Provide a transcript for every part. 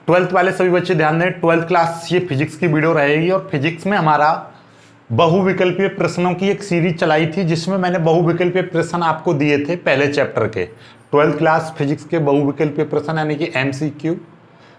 Twelfth वाले सभी बच्चे ध्यान दें, ट्वेल्थ क्लास ये फिजिक्स की वीडियो रहेगी और फिजिक्स में हमारा बहुविकल्पीय प्रश्नों की एक सीरीज चलाई थी जिसमें मैंने बहुविकल्पीय प्रश्न आपको दिए थे पहले चैप्टर के। ट्वेल्थ क्लास फिजिक्स के बहुविकल्पीय प्रश्न यानी कि एमसीक्यू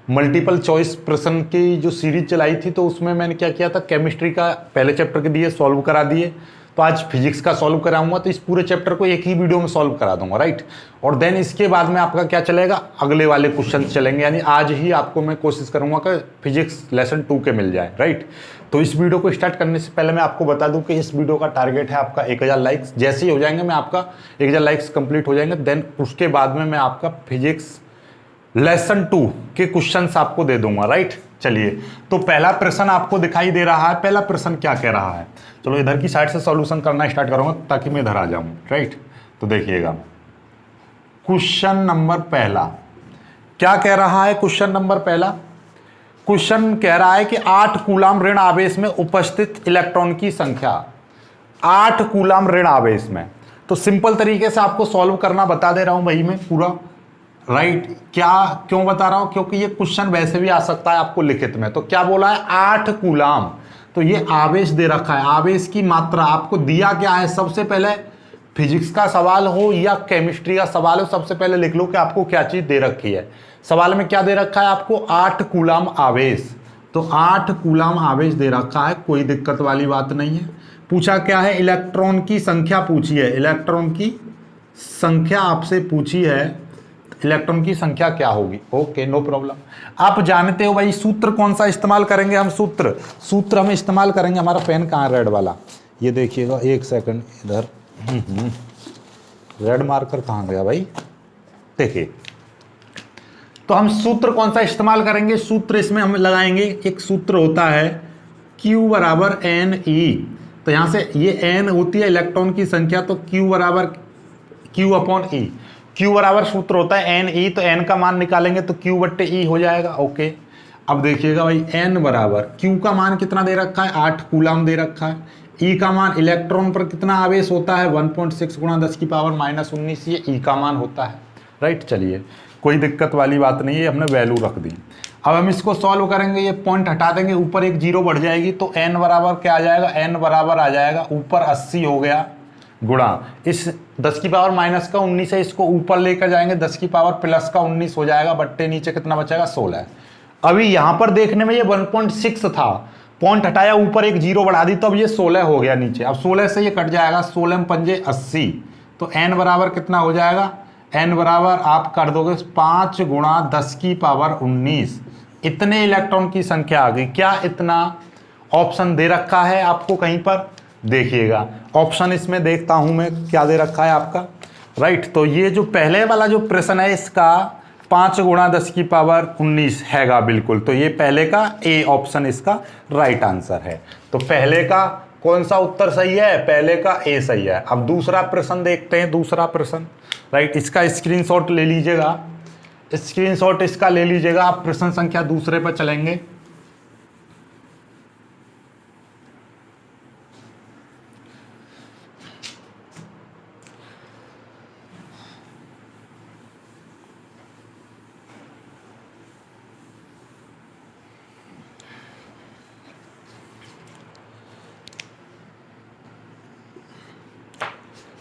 मल्टीपल चॉइस प्रश्न की जो सीरीज चलाई थी, तो उसमें मैंने क्या किया था, केमिस्ट्री का पहले चैप्टर के दिए सॉल्व करा दिए। तो आज फिजिक्स का सॉल्व कराऊंगा, तो इस पूरे चैप्टर को एक ही वीडियो में सॉल्व करा दूंगा, राइट। और देन इसके बाद में आपका क्या चलेगा, अगले वाले क्वेश्चन चलेंगे, यानी आज ही आपको मैं कोशिश करूंगा कि फिजिक्स लेसन 2 के मिल जाए, राइट। तो इस वीडियो को स्टार्ट करने से पहले मैं आपको बता दूं कि इस वीडियो का टारगेट है आपका 1000 लाइक्स। जैसे ही हो जाएंगे मैं आपका 1000 लाइक्स कंप्लीट हो जाएंगे, देन उसके बाद में मैं आपका फिजिक्स लेसन 2 के क्वेश्चंस आपको दे दूंगा, राइट। चलिए, तो पहला प्रश्न आपको दिखाई दे रहा है। पहला प्रश्न क्या कह रहा है, चलो इधर की साइड से सॉल्यूशन करना स्टार्ट करूंगा ताकि मैं इधर आ जाऊं, राइट। तो देखिएगा क्वेश्चन नंबर पहला क्या कह रहा है। क्वेश्चन नंबर पहला क्वेश्चन कह रहा है कि 8 कूलाम ऋण आवेश में उपस्थित इलेक्ट्रॉन की संख्या, 8 कूलाम ऋण आवेश में। तो सिंपल तरीके से आपको सॉल्व करना बता दे रहा हूं भाई मैं पूरा, राइट। क्या क्यों बता रहा हूं, क्योंकि ये क्वेश्चन वैसे भी आ सकता है आपको लिखित में। तो क्या बोला है, 8 कूलाम, तो ये आवेश दे रखा है। आवेश की मात्रा आपको दिया क्या है, सबसे पहले फिजिक्स का सवाल हो या केमिस्ट्री का सवाल हो, सबसे पहले लिख लो कि आपको क्या चीज दे रखी है। सवाल में क्या दे रखा है आपको, 8 कूलाम आवेश। तो 8 कूलाम आवेश दे रखा है, कोई दिक्कत वाली बात नहीं है। पूछा क्या है, इलेक्ट्रॉन की संख्या पूछी है, इलेक्ट्रॉन की संख्या आपसे पूछी है, इलेक्ट्रॉन की संख्या क्या होगी। Okay, no problem. आप जानते हो भाई सूत्र कौन सा इस्तेमाल करेंगे हम, सूत्र हम इस्तेमाल करेंगे, हमारा पेन कहाँ है रेड वाला, ये देखिएगा, एक सेकंड इधर, रेड मार्कर कहाँ गया भाई, देखिए। तो हम सूत्र कौन सा इस्तेमाल करेंगे, सूत्र इसमें हम लगाएंगे, एक सूत्र होता है Q बराबर NE। तो यहां से ये N होती है इलेक्ट्रॉन की संख्या, तो Q बराबर Q अपॉन E। Q बराबर सूत्र होता है NE, तो N का मान निकालेंगे तो Q बट्टे E हो जाएगा। ओके, अब देखिएगा भाई, N बराबर Q का मान कितना दे रखा है, 8 कूलाम दे रखा है। E का मान, इलेक्ट्रॉन पर कितना आवेश होता है, 1.6 गुणा 10 की पावर -19, ये E का मान होता है, राइट। चलिए, कोई दिक्कत वाली बात नहीं है, हमने वैल्यू रख दी। अब हम इसको सॉल्व करेंगे, ये पॉइंट हटा देंगे, ऊपर एक जीरो बढ़ जाएगी, तो N बराबर क्या आ जाएगा, N बराबर आ जाएगा ऊपर 80 हो गया, गुणा इस 10 की पावर माइनस का 19 है, इसको ऊपर लेकर जाएंगे 10 की पावर प्लस का 19 हो जाएगा, बट्टे नीचे कितना बचेगा, 16। अभी यहां पर देखने में ये 1.6 था, पॉइंट हटाया, ऊपर एक जीरो बढ़ा दी, तो अब ये 16 हो गया नीचे। अब 16 से ये कट जाएगा, 16 पंजे 80, तो N बराबर कितना हो जाएगा, N बराबर आप कर दोगे 5 गुणा 10 की पावर 19। इतने इलेक्ट्रॉन की संख्या आ गई। क्या इतना ऑप्शन दे रखा है आपको कहीं पर, देखिएगा ऑप्शन इसमें देखता हूं मैं क्या दे रखा है आपका, राइट। तो ये जो पहले वाला जो प्रश्न है इसका 5 गुणा 10 की पावर 19 हैगा, बिल्कुल। तो ये पहले का ए ऑप्शन इसका राइट आंसर है। तो पहले का कौन सा उत्तर सही है, पहले का ए सही है। अब दूसरा प्रश्न देखते हैं, दूसरा प्रश्न, राइट। इसका स्क्रीनशॉट ले लीजिएगा, स्क्रीनशॉट इसका ले लीजिएगा। आप प्रश्न संख्या दूसरे पर चलेंगे।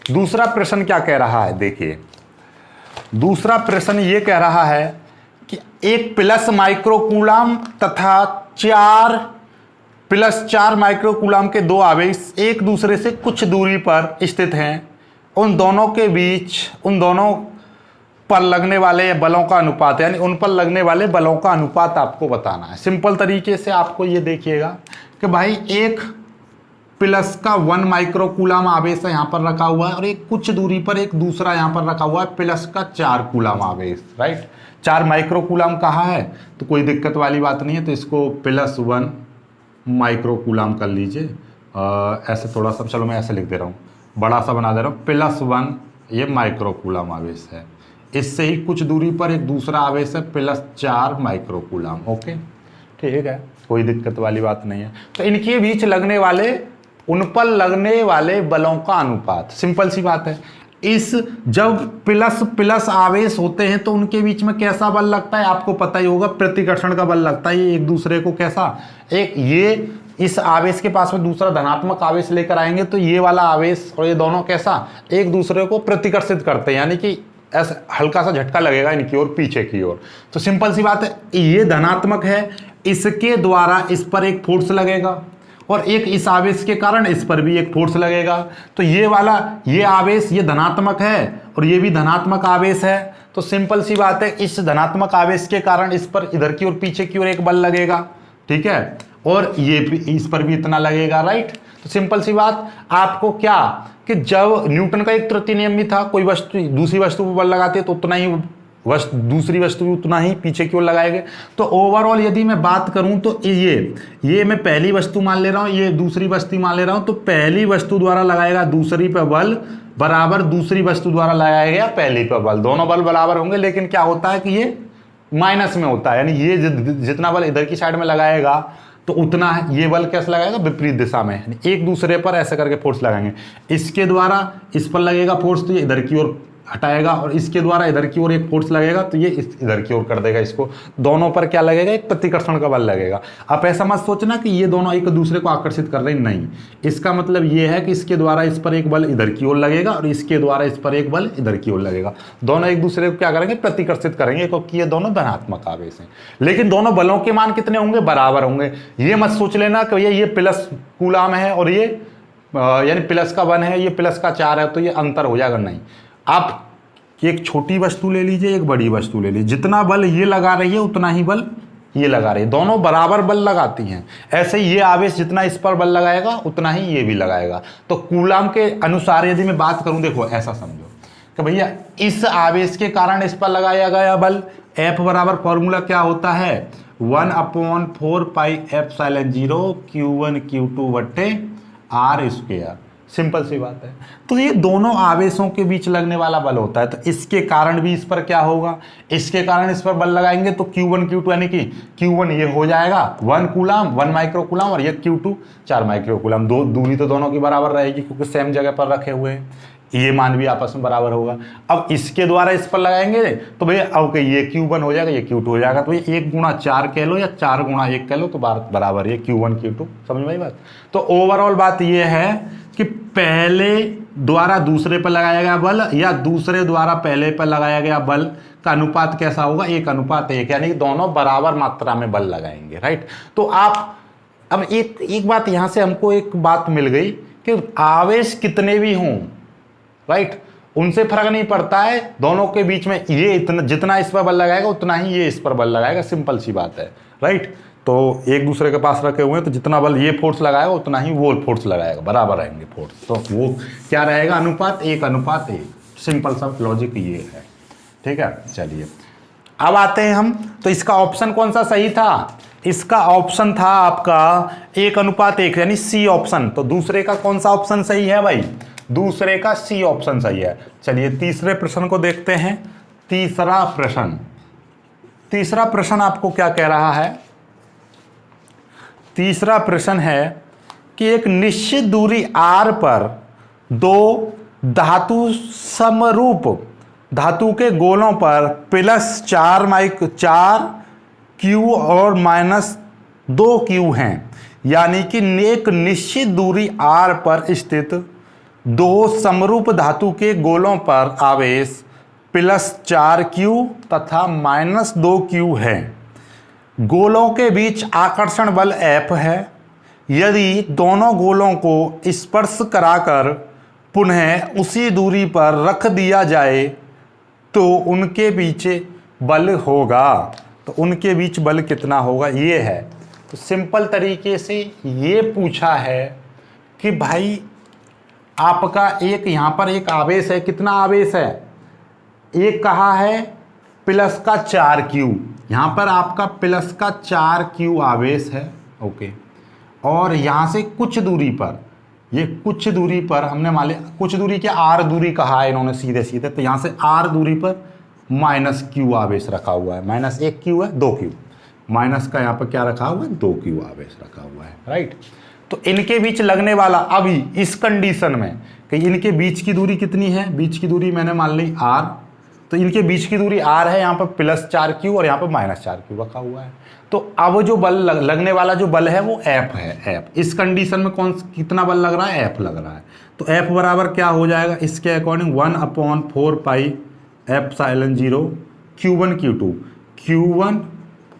दूसरा प्रश्न क्या कह रहा है, देखिए दूसरा प्रश्न ये कह रहा है कि एक प्लस माइक्रोकूलाम तथा 4 माइक्रोकूलाम के दो आवेश एक दूसरे से कुछ दूरी पर स्थित हैं। उन दोनों के बीच, उन दोनों पर लगने वाले बलों का अनुपात, यानी उन पर लगने वाले बलों का अनुपात आपको बताना है। सिंपल तरीके से आपको ये देखिएगा कि भाई एक प्लस का 1 माइक्रोकूलाम आवेश है यहाँ पर रखा हुआ है, और एक कुछ दूरी पर एक दूसरा यहाँ पर रखा हुआ है प्लस का 4 कूलाम आवेश, राइट। 4 माइक्रोकूलाम कहाँ है, तो कोई दिक्कत वाली बात नहीं है, तो इसको +1 माइक्रोकूलाम कर लीजिए। ऐसे थोड़ा सा, चलो मैं ऐसे लिख दे रहा हूँ, बड़ा सा बना दे रहा हूँ, +1 ये माइक्रोकूलाम आवेश है। इससे ही कुछ दूरी पर एक दूसरा आवेश है +4 माइक्रोकूलाम। ओके, ठीक है, कोई दिक्कत वाली बात नहीं है। तो इनके बीच लगने वाले, उन पर लगने वाले बलों का अनुपात, सिंपल सी बात है। इस जब प्लस प्लस आवेश होते हैं तो उनके बीच में कैसा बल लगता है आपको पता ही होगा, प्रतिकर्षण का बल लगता है। ये एक दूसरे को कैसा, एक ये इस आवेश के पास में दूसरा धनात्मक आवेश लेकर आएंगे तो ये वाला आवेश और ये दोनों कैसा एक दूसरे को प्रतिकर्षित करते हैं, यानी कि ऐसा हल्का सा झटका लगेगा इनकी ओर पीछे की ओर। तो सिंपल सी बात है, ये धनात्मक है, इसके द्वारा इस पर एक फोर्स लगेगा और एक इस आवेश के कारण इस पर भी एक फोर्स लगेगा। तो ये वाला ये आवेश ये धनात्मक है और ये भी धनात्मक आवेश है। तो सिंपल सी बात है, इस धनात्मक आवेश के कारण इस पर इधर की ओर पीछे की ओर एक बल लगेगा, ठीक है, और ये भी इस पर भी इतना लगेगा, राइट। तो सिंपल सी बात, आपको क्या कि जब न्यूटन का एक तृतीय नियम भी था, कोई वस्तु दूसरी वस्तु पर बल लगाती है तो उतना ही दूसरी वस्तु भी उतना ही पीछे की ओर लगाएंगे। तो ओवरऑल यदि मैं बात करूं तो ये मैं पहली वस्तु मान ले रहा हूं, ये दूसरी वस्तु मान ले रहा हूं, तो पहली वस्तु द्वारा लगाएगा दूसरी पर बल बराबर दूसरी वस्तु द्वारा लगाया गया पहली पर बल, दोनों बल बराबर होंगे। लेकिन क्या होता है कि ये माइनस में होता है, यानी ये जितना बल इधर की साइड में लगाएगा तो उतना है ये बल कैसे लगाएगा विपरीत दिशा में, यानी एक दूसरे पर ऐसे करके फोर्स लगाएंगे। इसके द्वारा इस पर लगेगा फोर्स तो ये इधर की ओर हटाएगा और इसके द्वारा इधर की ओर एक फोर्स लगेगा तो ये इधर की ओर कर देगा इसको। दोनों पर क्या लगेगा, एक प्रतिकर्षण का बल लगेगा। आप ऐसा मत सोचना कि ये दोनों एक दूसरे को आकर्षित कर रहे हैं, नहीं। इसका मतलब ये है कि इसके द्वारा इस पर एक बल इधर की ओर लगेगा और इसके द्वारा इस पर एक बल इधर की ओर लगेगा। दोनों एक दूसरे को क्या करेंगे, प्रतिकर्षित करेंगे, क्योंकि ये दोनों धनात्मक आवेश हैं। लेकिन दोनों बलों के मान कितने होंगे, बराबर होंगे। ये मत सोच लेना कि भैया ये प्लस कूलाम है और ये यानी प्लस का 1 है, ये प्लस का 4 है तो ये अंतर हो जाएगा, नहीं। आप एक छोटी वस्तु ले लीजिए, एक बड़ी वस्तु ले लीजिए, जितना बल ये लगा रही है उतना ही बल ये लगा रही है, दोनों बराबर बल लगाती हैं। ऐसे ही ये आवेश जितना इस पर बल लगाएगा उतना ही ये भी लगाएगा। तो कूलाम के अनुसार यदि मैं बात करूं, देखो ऐसा समझो कि भैया इस आवेश के कारण इस पर लगाया गया बल F बराबर फॉर्मूला क्या होता है, 1/4 पाई एप्सिलॉन 0 Q1 Q2 बट्टे R स्क्वायर। सिंपल सी बात है। तो ये दोनों आवेशों के बीच लगने वाला बल होता है, तो इसके कारण भी इस पर क्या होगा, इसके कारण इस पर बल लगाएंगे तो Q1 Q2 यानी कि Q1 ये हो जाएगा 1 कूलाम 1 माइक्रो कूलाम और ये Q2 4 माइक्रो कूलाम। दो दूरी तो दोनों की बराबर रहेगी क्योंकि सेम जगह पर रखे हुए हैं, ये मान भी आपस में बराबर होगा। अब इसके द्वारा इस पर लगाएंगे तो भैया अब ये Q1 हो जाएगा, ये Q2 हो जाएगा, तो ये 1 गुणा 4 कह लो या 4 गुणा 1 कह लो तो बराबर ये Q1 Q2। समझ में बात। तो ओवरऑल बात ये है कि पहले द्वारा दूसरे पर लगाया गया बल या दूसरे द्वारा पहले पर लगाया गया बल का अनुपात कैसा होगा, 1:1, यानी कि दोनों बराबर मात्रा में बल लगाएंगे, राइट। तो आप अब एक बात यहां से हमको एक बात मिल गई कि आवेश कितने भी हों, राइट, उनसे फर्क नहीं पड़ता है, दोनों के बीच में ये इतना जितना इस पर बल लगाएगा उतना ही ये इस पर बल लगाएगा। सिंपल सी बात है, राइट। तो एक दूसरे के पास रखे हुए हैं तो जितना बल ये फोर्स लगाएगा उतना ही वो फोर्स लगाएगा, बराबर रहेंगे फोर्स। तो वो क्या रहेगा, अनुपात 1:1। सिंपल सा लॉजिक ये है, ठीक है। चलिए अब आते हैं हम, तो इसका ऑप्शन कौन सा सही था, इसका ऑप्शन था आपका 1:1 यानी सी ऑप्शन। तो दूसरे का कौन सा ऑप्शन सही है भाई, दूसरे का सी ऑप्शन सही है। चलिए तीसरे प्रश्न को देखते हैं। तीसरा प्रश्न आपको क्या कह रहा है, तीसरा प्रश्न है कि एक निश्चित दूरी r पर दो धातु समरूप धातु के गोलों पर +4 Q और -2 Q हैं, यानी कि एक निश्चित दूरी r पर स्थित दो समरूप धातु के गोलों पर आवेश +4 Q तथा -2 Q है। गोलों के बीच आकर्षण बल F है। यदि दोनों गोलों को स्पर्श कराकर पुनः उसी दूरी पर रख दिया जाए तो उनके बीच बल होगा। तो उनके बीच बल कितना होगा, ये है। तो सिंपल तरीके से ये पूछा है कि भाई आपका एक यहाँ पर एक आवेश है, कितना आवेश है, एक कहा है +4Q, यहाँ पर आपका +4Q आवेश है, ओके। और यहाँ से कुछ दूरी पर, ये कुछ दूरी पर हमने मान लिया, कुछ दूरी क्या R दूरी कहा है इन्होंने सीधे सीधे, तो यहाँ से R दूरी पर -Q आवेश रखा हुआ है। -1 Q है, 2 Q, माइनस का यहाँ पर क्या रखा हुआ है, 2 Q आवेश रखा हुआ है, राइट। तो इनके बीच लगने वाला अभी इस कंडीशन में कि कि इनके बीच की दूरी कितनी है, बीच की दूरी मैंने मान ली r, तो इनके बीच की दूरी r है, यहाँ पर +4q और यहाँ पर -4q रखा हुआ है। तो अब जो बल लगने वाला जो बल है वो F है। F इस कंडीशन में कितना बल लग रहा है, F लग रहा है। तो F बराबर क्या हो जाएगा, इसके अकॉर्डिंग 1/4 पाई ε0 Q1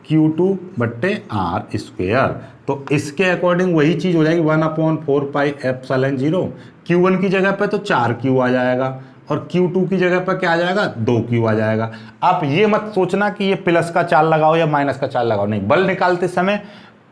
Q2 बट्टे r स्क्वेयर। तो इसके अकॉर्डिंग वही चीज़ हो जाएगी 1/4 पाई ε0। Q1 की जगह पे तो 4q आ जाएगा और Q2 की जगह पर क्या आ जाएगा, 2q आ जाएगा। आप ये मत सोचना कि ये प्लस का चाल लगाओ या माइनस का चाल लगाओ, नहीं, बल निकालते समय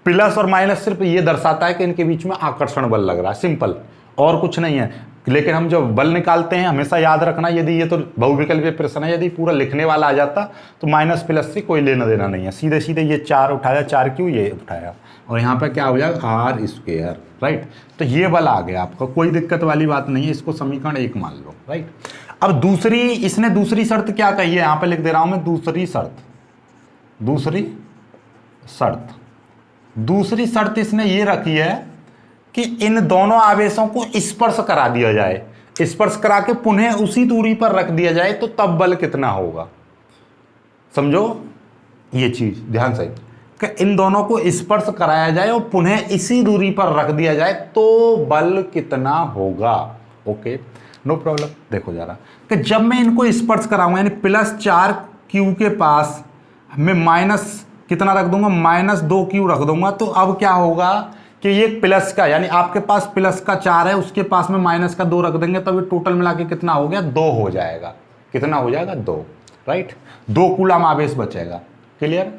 प्लस और माइनस सिर्फ ये दर्शाता है कि इनके बीच में आकर्षण बल लग रहा है, सिंपल, और कुछ नहीं है। लेकिन हम जब बल निकालते हैं हमेशा याद रखना, यदि ये तो बहुविकल्पीय प्रश्न है, यदि पूरा लिखने वाला आ जाता तो माइनस प्लस से कोई लेना देना नहीं है, सीधे सीधे ये 4 उठाया, 4q ये उठाया और यहाँ पर क्या हो जाएगा r स्क्वेयर, राइट। तो ये बल आ गया आपका, कोई दिक्कत वाली बात नहीं है, इसको समीकरण 1 मान लो, राइट। अब इसने दूसरी शर्त क्या कही है, यहाँ पे लिख दे रहा हूं मैं, दूसरी शर्त इसने ये रखी है कि इन दोनों आवेशों को स्पर्श करा दिया जाए, स्पर्श करा के पुनः उसी दूरी पर रख दिया जाए, तो तब बल कितना होगा। समझो ये चीज ध्यान से, कि इन दोनों को स्पर्श कराया जाए और पुनः इसी दूरी पर रख दिया जाए तो बल कितना होगा। Okay, no problem. देखो जरा कि जब मैं इनको स्पर्श कराऊंगा, यानी +4q के पास मैं माइनस कितना रख दूंगा, -2q रख दूंगा, तो अब क्या होगा कि ये प्लस का, यानी आपके पास प्लस का 4 है, उसके पास में माइनस का 2 रख देंगे, तब ये टोटल मिला के कितना हो गया, 2 हो जाएगा। कितना हो जाएगा, 2, राइट। 2 कूलम आवेश बचेगा, क्लियर।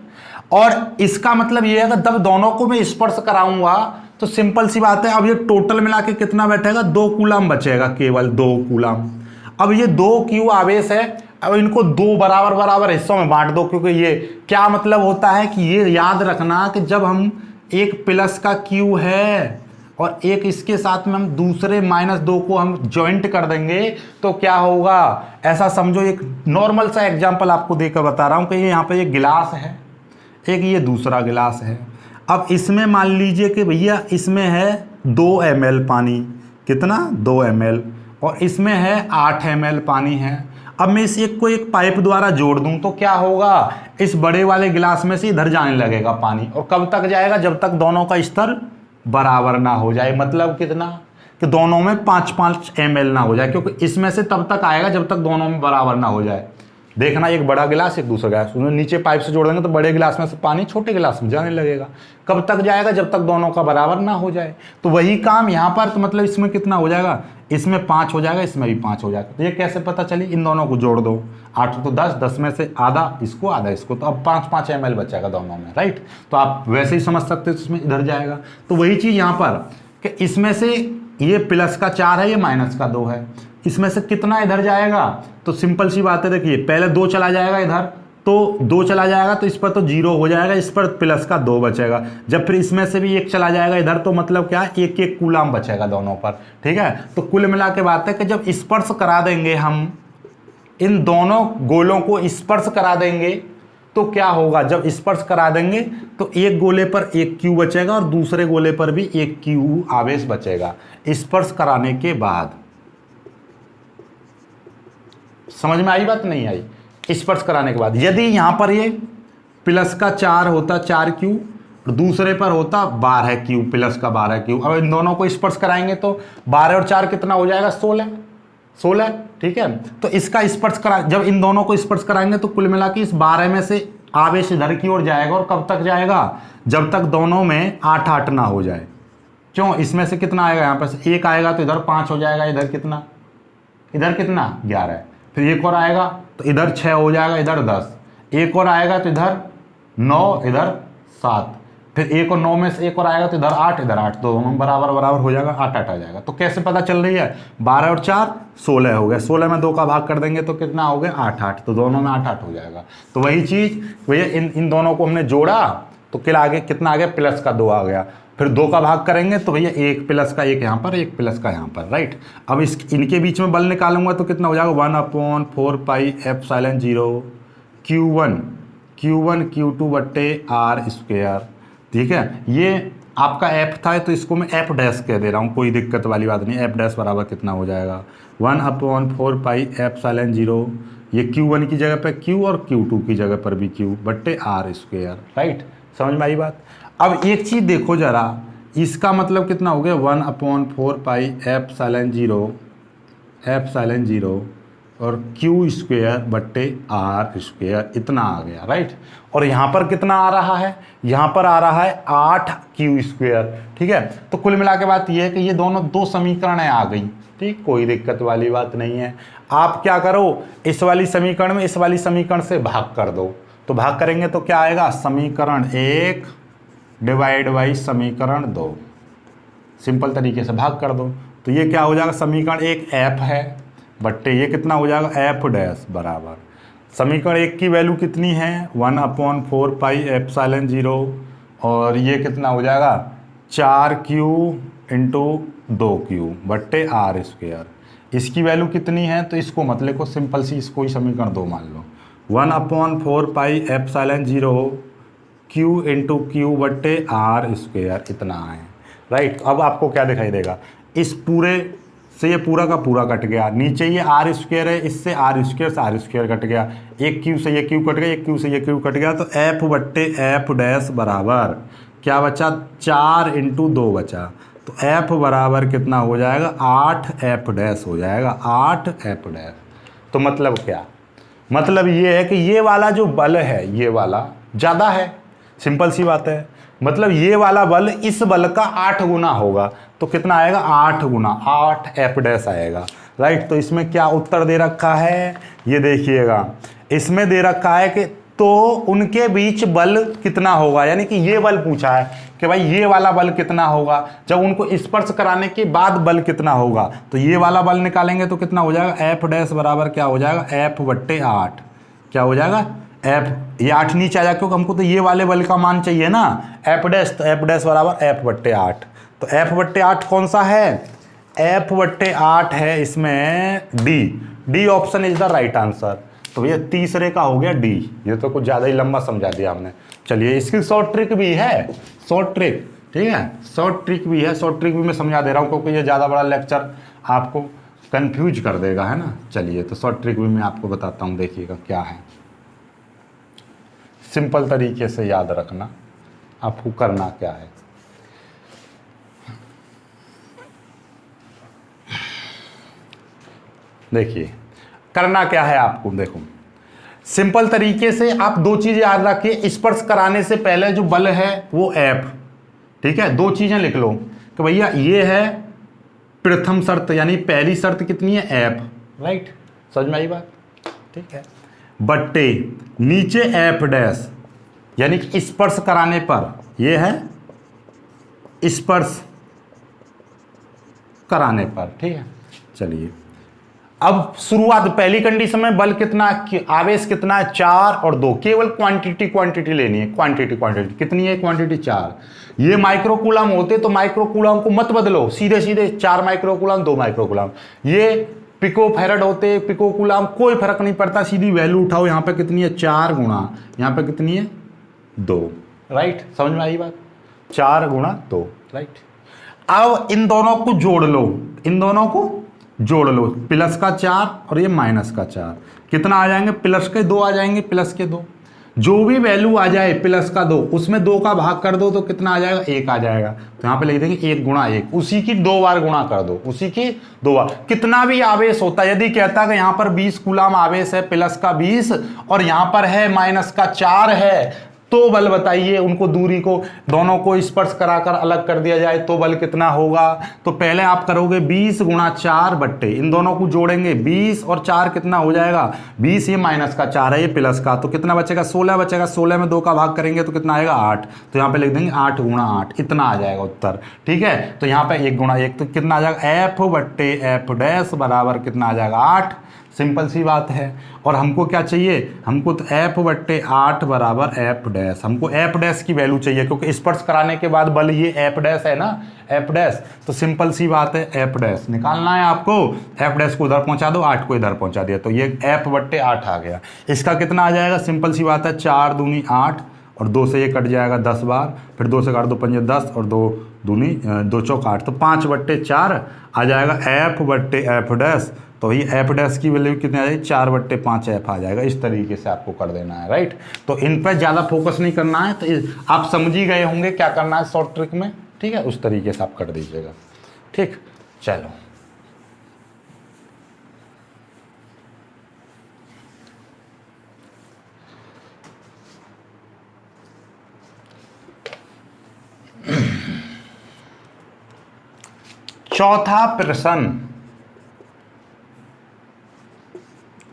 और इसका मतलब ये है कि जब दोनों को मैं स्पर्श कराऊंगा तो सिंपल सी बात है, अब ये टोटल मिला के कितना बैठेगा, 2 कूलम बचेगा, केवल 2 कूलम। अब ये 2q आवेश है, अब इनको 2 बराबर हिस्सों में बांट दो, क्योंकि ये क्या मतलब होता है कि ये याद रखना कि जब हम एक प्लस का q है और एक इसके साथ में हम दूसरे -2 को हम ज्वाइंट कर देंगे तो क्या होगा, ऐसा समझो, एक नॉर्मल सा एग्जांपल आपको देकर बता रहा हूं कि यहाँ पे एक गिलास है, एक ये दूसरा गिलास है। अब इसमें मान लीजिए कि भैया इसमें है 2 ml पानी, कितना, 2 ml, और इसमें है 8 ml पानी है। अब मैं इस एक को एक पाइप द्वारा जोड़ दूं तो क्या होगा, इस बड़े वाले गिलास में से इधर जाने लगेगा पानी, और कब तक जाएगा, जब तक दोनों का स्तर बराबर ना हो जाए। मतलब कितना, कि दोनों में 5-5 ml ना हो जाए, क्योंकि इसमें से तब तक आएगा जब तक दोनों में बराबर ना हो जाए। देखना, एक बड़ा गिलास एक दूसरा गिलास, उन्हें नीचे पाइप से जोड़ देंगे तो बड़े गिलास में से पानी छोटे गिलास में जाने लगेगा। कब तक जाएगा, जब तक दोनों का बराबर ना हो जाए। तो वही काम यहाँ पर, तो मतलब इसमें कितना हो जाएगा, इसमें 5 हो जाएगा, इसमें भी 5 हो जाएगा। तो ये कैसे पता चली, इन दोनों को जोड़ दो, 8 तो 10, 10 में से आधा इसको आधा इसको, तो अब 5-5 ml बचेगा दोनों में, राइट। तो आप वैसे ही समझ सकते हो, इसमें इधर जाएगा। तो वही चीज़ यहाँ पर कि इसमें से ये प्लस का 4 है, ये माइनस का 2 है, इसमें से कितना इधर जाएगा, तो सिंपल सी बात है, देखिए पहले 2 चला जाएगा इधर, तो 2 चला जाएगा तो इस पर तो 0 हो जाएगा, इस पर प्लस का 2 बचेगा। जब फिर इसमें से भी 1 चला जाएगा इधर, तो मतलब क्या, 1-1 कूलम बचेगा दोनों पर, ठीक है। तो कुल मिला के बात है कि जब स्पर्श करा देंगे हम, इन दोनों गोलों को स्पर्श करा देंगे तो क्या होगा, जब स्पर्श करा देंगे तो एक गोले पर 1q बचेगा और दूसरे गोले पर भी 1q आवेश बचेगा स्पर्श कराने के बाद। समझ में आई बात, नहीं आई, स्पर्श कराने के बाद। यदि यहां पर ये प्लस का 4 होता 4q और दूसरे पर होता 12q, प्लस का 12q, अब इन दोनों को स्पर्श कराएंगे तो 12 और 4 कितना हो जाएगा, 16, ठीक है। तो इसका स्पर्श करा, जब इन दोनों को स्पर्श कराएंगे तो कुल मिला के इस 12 में से आवेश इधर की ओर जाएगा, और कब तक जाएगा, जब तक दोनों में 8-8 ना हो जाए। क्यों, इसमें से कितना आएगा, यहाँ पर से 1 आएगा तो इधर 5 हो जाएगा, इधर कितना 11, फिर एक और आएगा तो इधर 6 हो जाएगा, इधर 10, एक और आएगा तो इधर 9, इधर 7, फिर एक और 9 में से एक और आएगा तो इधर 8, इधर 8, तो दोनों बराबर हो जाएगा, 8-8 आ जाएगा। तो कैसे पता चल रही है, 12 और 4 16 हो गया, 16 में 2 का भाग कर देंगे तो कितना हो गया, 8-8, तो दोनों में 8-8 हो जाएगा। तो वही चीज़ भैया, इन दोनों को हमने जोड़ा तो आगे कितना आ गया, प्लस का 2 आ गया, फिर 2 का भाग करेंगे तो भैया 1 प्लस का 1 यहाँ पर, 1 प्लस का यहाँ पर, राइट। अब इनके बीच में बल निकालूंगा तो कितना हो जाएगा, 1/4 पाई ε0 Q1 Q2 बट्टे r स्क्वेयर, ठीक है। ये आपका एफ था तो इसको मैं एफ डैश कह दे रहा हूँ, कोई दिक्कत वाली बात नहीं। एफ डैश बराबर कितना हो जाएगा 1/4 पाई एप्सिलॉन 0, ये Q1 की जगह पे Q और Q2 की जगह पर भी Q बट्टे आर स्क्वायर। राइट, समझ में आई बात। अब एक चीज़ देखो जरा, इसका मतलब कितना हो गया 1/4 पाई एप्सिलॉन 0 और Q स्क्वायर बट्टे आर स्क्वायर, इतना आ गया। राइट, और यहाँ पर कितना आ रहा है, यहाँ पर आ रहा है 8Q स्क्वायर। ठीक है, तो कुल मिला के बात ये है कि ये दोनों दो समीकरणें आ गई। ठीक, कोई दिक्कत वाली बात नहीं है। आप क्या करो, इस वाली समीकरण में इस वाली समीकरण से भाग कर दो, तो भाग करेंगे तो क्या आएगा, समीकरण 1 डिवाइड बाई समीकरण 2, सिंपल तरीके से भाग कर दो। तो ये क्या हो जाएगा, समीकरण 1 एफ है बट्टे ये कितना हो जाएगा एफ डैश बराबर समीकरण 1 की वैल्यू कितनी है 1/4 पाई एप्सिलॉन 0 और ये कितना हो जाएगा 4Q इंटू 2Q बट्टे आर स्क्वायर। इसकी वैल्यू कितनी है तो इसको मत लिखो, सिंपल सी इसको ही समीकरण 2 मान लो। 1/4 pi epsilon 0 Q into Q बट्टे आर स्क्वायर, इतना है। राइट, अब आपको क्या दिखाई देगा, इस पूरे से ये पूरा का पूरा कट गया, नीचे ये आर स्क्वायर है, इससे आर स्क्वायर कट गया, एक Q से ये Q कट गया, एक Q से ये Q कट गया, तो F बट्टे एफ डैश बराबर क्या बचा 4 इंटू 2 बचा, तो F बराबर कितना हो जाएगा 8F डैश हो जाएगा, 8F डैश। तो मतलब क्या, मतलब ये है कि ये वाला जो बल है ये वाला ज़्यादा है, सिंपल सी बात है। मतलब ये वाला बल इस बल का 8 गुना होगा, तो कितना आएगा 8 गुना 8F डैश आएगा। राइट, तो इसमें क्या उत्तर दे रखा है, ये देखिएगा, इसमें दे रखा है कि तो उनके बीच बल कितना होगा, यानी कि ये बल पूछा है कि भाई ये वाला बल कितना होगा, जब उनको स्पर्श कराने के बाद बल कितना होगा, तो ये वाला बल निकालेंगे तो कितना हो जाएगा F डैश बराबर क्या हो जाएगा F बट्टे 8, क्या हो जाएगा F, ये 8 नीचे आ जाएगा क्योंकि हमको तो ये वाले बल का मान चाहिए ना, F डैश, तो F डैश बराबर F बट्टे 8, तो F बट्टे 8 कौन सा है, F बट्टे 8 है इसमें D option is the right answer. तो भैया तीसरे का हो गया D, ये तो कुछ ज़्यादा ही लंबा समझा दिया हमने। चलिए इसकी शॉर्ट ट्रिक भी है, शॉर्ट ट्रिक, ठीक है, शॉर्ट ट्रिक भी है, शॉर्ट ट्रिक भी मैं समझा दे रहा हूँ क्योंकि ये ज़्यादा बड़ा लेक्चर आपको कंफ्यूज कर देगा, है ना। चलिए तो शॉर्ट ट्रिक भी मैं आपको बताता हूँ, देखिएगा क्या है, सिंपल तरीके से याद रखना आपको करना क्या है। देखिए करना क्या है आपको, देखो सिंपल तरीके से आप दो चीजें याद रखिए, स्पर्श कराने से पहले जो बल है वो F, ठीक है, दो चीजें लिख लो कि भैया ये है प्रथम शर्त, यानी पहली शर्त कितनी है F, राइट, समझ में आई बात, ठीक है, बट्टे नीचे F डैश, यानी कि स्पर्श कराने पर, ये है स्पर्श कराने पर, ठीक है। चलिए अब शुरुआत, पहली कंडीशन में बल कितना, आवेश कितना है 4 और 2, केवल क्वांटिटी लेनी है, क्वांटिटी कितनी है, क्वांटिटी 4। ये माइक्रोकूलम होते तो माइक्रोकूलम को मत बदलो, सीधे 4 माइक्रोकूलम 2 माइक्रोकूलम, ये पिको फैरड होते, पिको कूलम, कोई फर्क नहीं पड़ता, सीधी वैल्यू उठाओ, यहाँ पे कितनी है 4 गुणा, यहाँ पे कितनी है 2, राइट, समझ में आई बात, 4 गुणा 2, राइट। अब इन दोनों को जोड़ लो, इन दोनों को जोड़ लो, प्लस का 4 और ये माइनस का 4, कितना आ जाएंगे, प्लस के 2 आ जाएंगे, प्लस के 2, जो भी वैल्यू आ जाए प्लस का 2 उसमें 2 का भाग कर दो तो कितना आ जाएगा 1 आ जाएगा, तो यहाँ पे लिख देंगे 1 गुणा 1, उसी की 2 बार गुणा कर दो, उसी की 2 बार। कितना भी आवेश होता है, यदि कहता है कि यहाँ पर 20 कूलम आवेश है, प्लस का 20 और यहाँ पर है माइनस का 4 है, तो बल बताइए, उनको दूरी को दोनों को स्पर्श कराकर अलग कर दिया जाए तो बल कितना होगा। तो पहले आप करोगे 20 गुणा 4 बट्टे, इन दोनों को जोड़ेंगे 20 और 4 कितना हो जाएगा 20, ये माइनस का 4 है, ये प्लस का, तो कितना बचेगा 16 बचेगा, 16 में 2 का भाग करेंगे तो कितना आएगा 8, तो यहाँ पे लिख देंगे 8 गुणा 8, इतना आ जाएगा उत्तर, ठीक है। तो यहाँ पे 1 गुणा 1 तो कितना आ जाएगा F बट्टे F डैश बराबर कितना आ जाएगा 8, सिंपल सी बात है। और हमको क्या चाहिए, हमको तो F बट्टे 8 बराबर F डैश, हमको F डैश की वैल्यू चाहिए क्योंकि स्पर्श कराने के बाद बल ये F डैश है ना, F डैश, तो सिंपल सी बात है F डैश निकालना है आपको, F डैश को उधर पहुंचा दो, 8 को इधर पहुंचा दिया, तो ये F बट्टे 8 आ गया। इसका कितना आ जाएगा, सिंपल सी बात है 4 दूनी 8 और 2 से ये कट जाएगा 10 बार, फिर 2 से काट दो 5 10 और 2 दूनी 2 चौक 8, तो 5/4 आ जाएगा f/f'। तो ये f' की वैल्यू कितनी आ जाएगी 4/5 f आ जाएगा। इस तरीके से आपको कर देना है, राइट। तो इन पर ज़्यादा फोकस नहीं करना है, तो आप समझ ही गए होंगे क्या करना है शॉर्ट ट्रिक में, ठीक है। उस तरीके से आप कर दीजिएगा, ठीक। चलो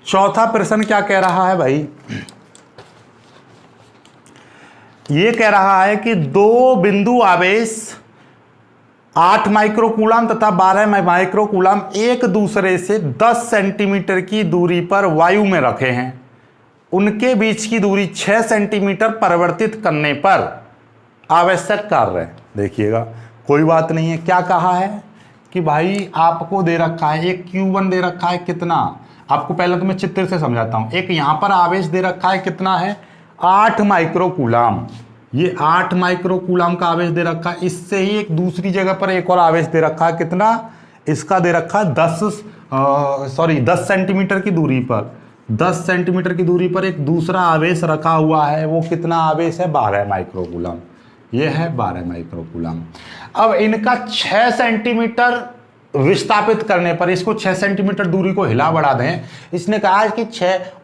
चौथा प्रश्न क्या कह रहा है भाई, ये कह रहा है कि 2 बिंदु आवेश 8 माइक्रोकूलम तथा 12 माइक्रोकूलम एक दूसरे से 10 सेंटीमीटर की दूरी पर वायु में रखे हैं। उनके बीच की दूरी 6 सेंटीमीटर परिवर्तित करने पर आवश्यक कार्य, देखिएगा कोई बात नहीं है। क्या कहा है कि भाई आपको दे रखा है एक Q1 दे रखा है कितना, आपको पहले तो मैं चित्र से समझाता हूं। एक यहां पर आवेश दे रखा है कितना है 8 माइक्रोकूलम, ये 8 माइक्रोकूलम का आवेश दे रखा है। इससे ही एक दूसरी जगह पर एक और आवेश दे रखा है कितना, इसका दे रखा है 10 सेंटीमीटर की दूरी पर, 10 सेंटीमीटर की दूरी पर एक दूसरा आवेश रखा हुआ है। वो कितना आवेश है 12 माइक्रोकूलम, ये है 12 माइक्रोकूलम। अब इनका 6 सेंटीमीटर विस्थापित करने पर, इसको 6 सेंटीमीटर दूरी को हिला बढ़ा दें। इसने कहा है कि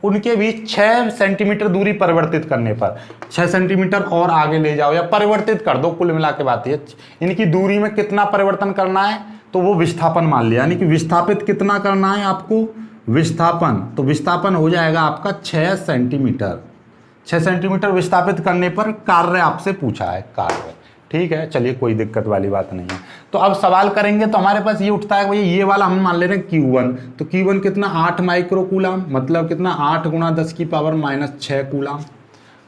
उनके बीच 6 सेंटीमीटर दूरी परिवर्तित करने पर 6 सेंटीमीटर और आगे ले जाओ या परिवर्तित कर दो, कुल मिला के बात है। इनकी दूरी में कितना परिवर्तन करना है, तो वो विस्थापन मान लिया, यानी कि विस्थापित कितना करना है आपको, विस्थापन। तो विस्थापन हो जाएगा आपका 6 सेंटीमीटर। 6 सेंटीमीटर विस्थापित करने पर कार्य आपसे पूछा है, कार्य, ठीक है। चलिए कोई दिक्कत वाली बात नहीं है। तो अब सवाल करेंगे तो हमारे पास ये उठता है, ये वाला हम मान ले रहे हैं Q1, तो Q1 कितना 8 माइक्रोकूलम, मतलब कितना 8 × 10⁻⁻6 कूलम।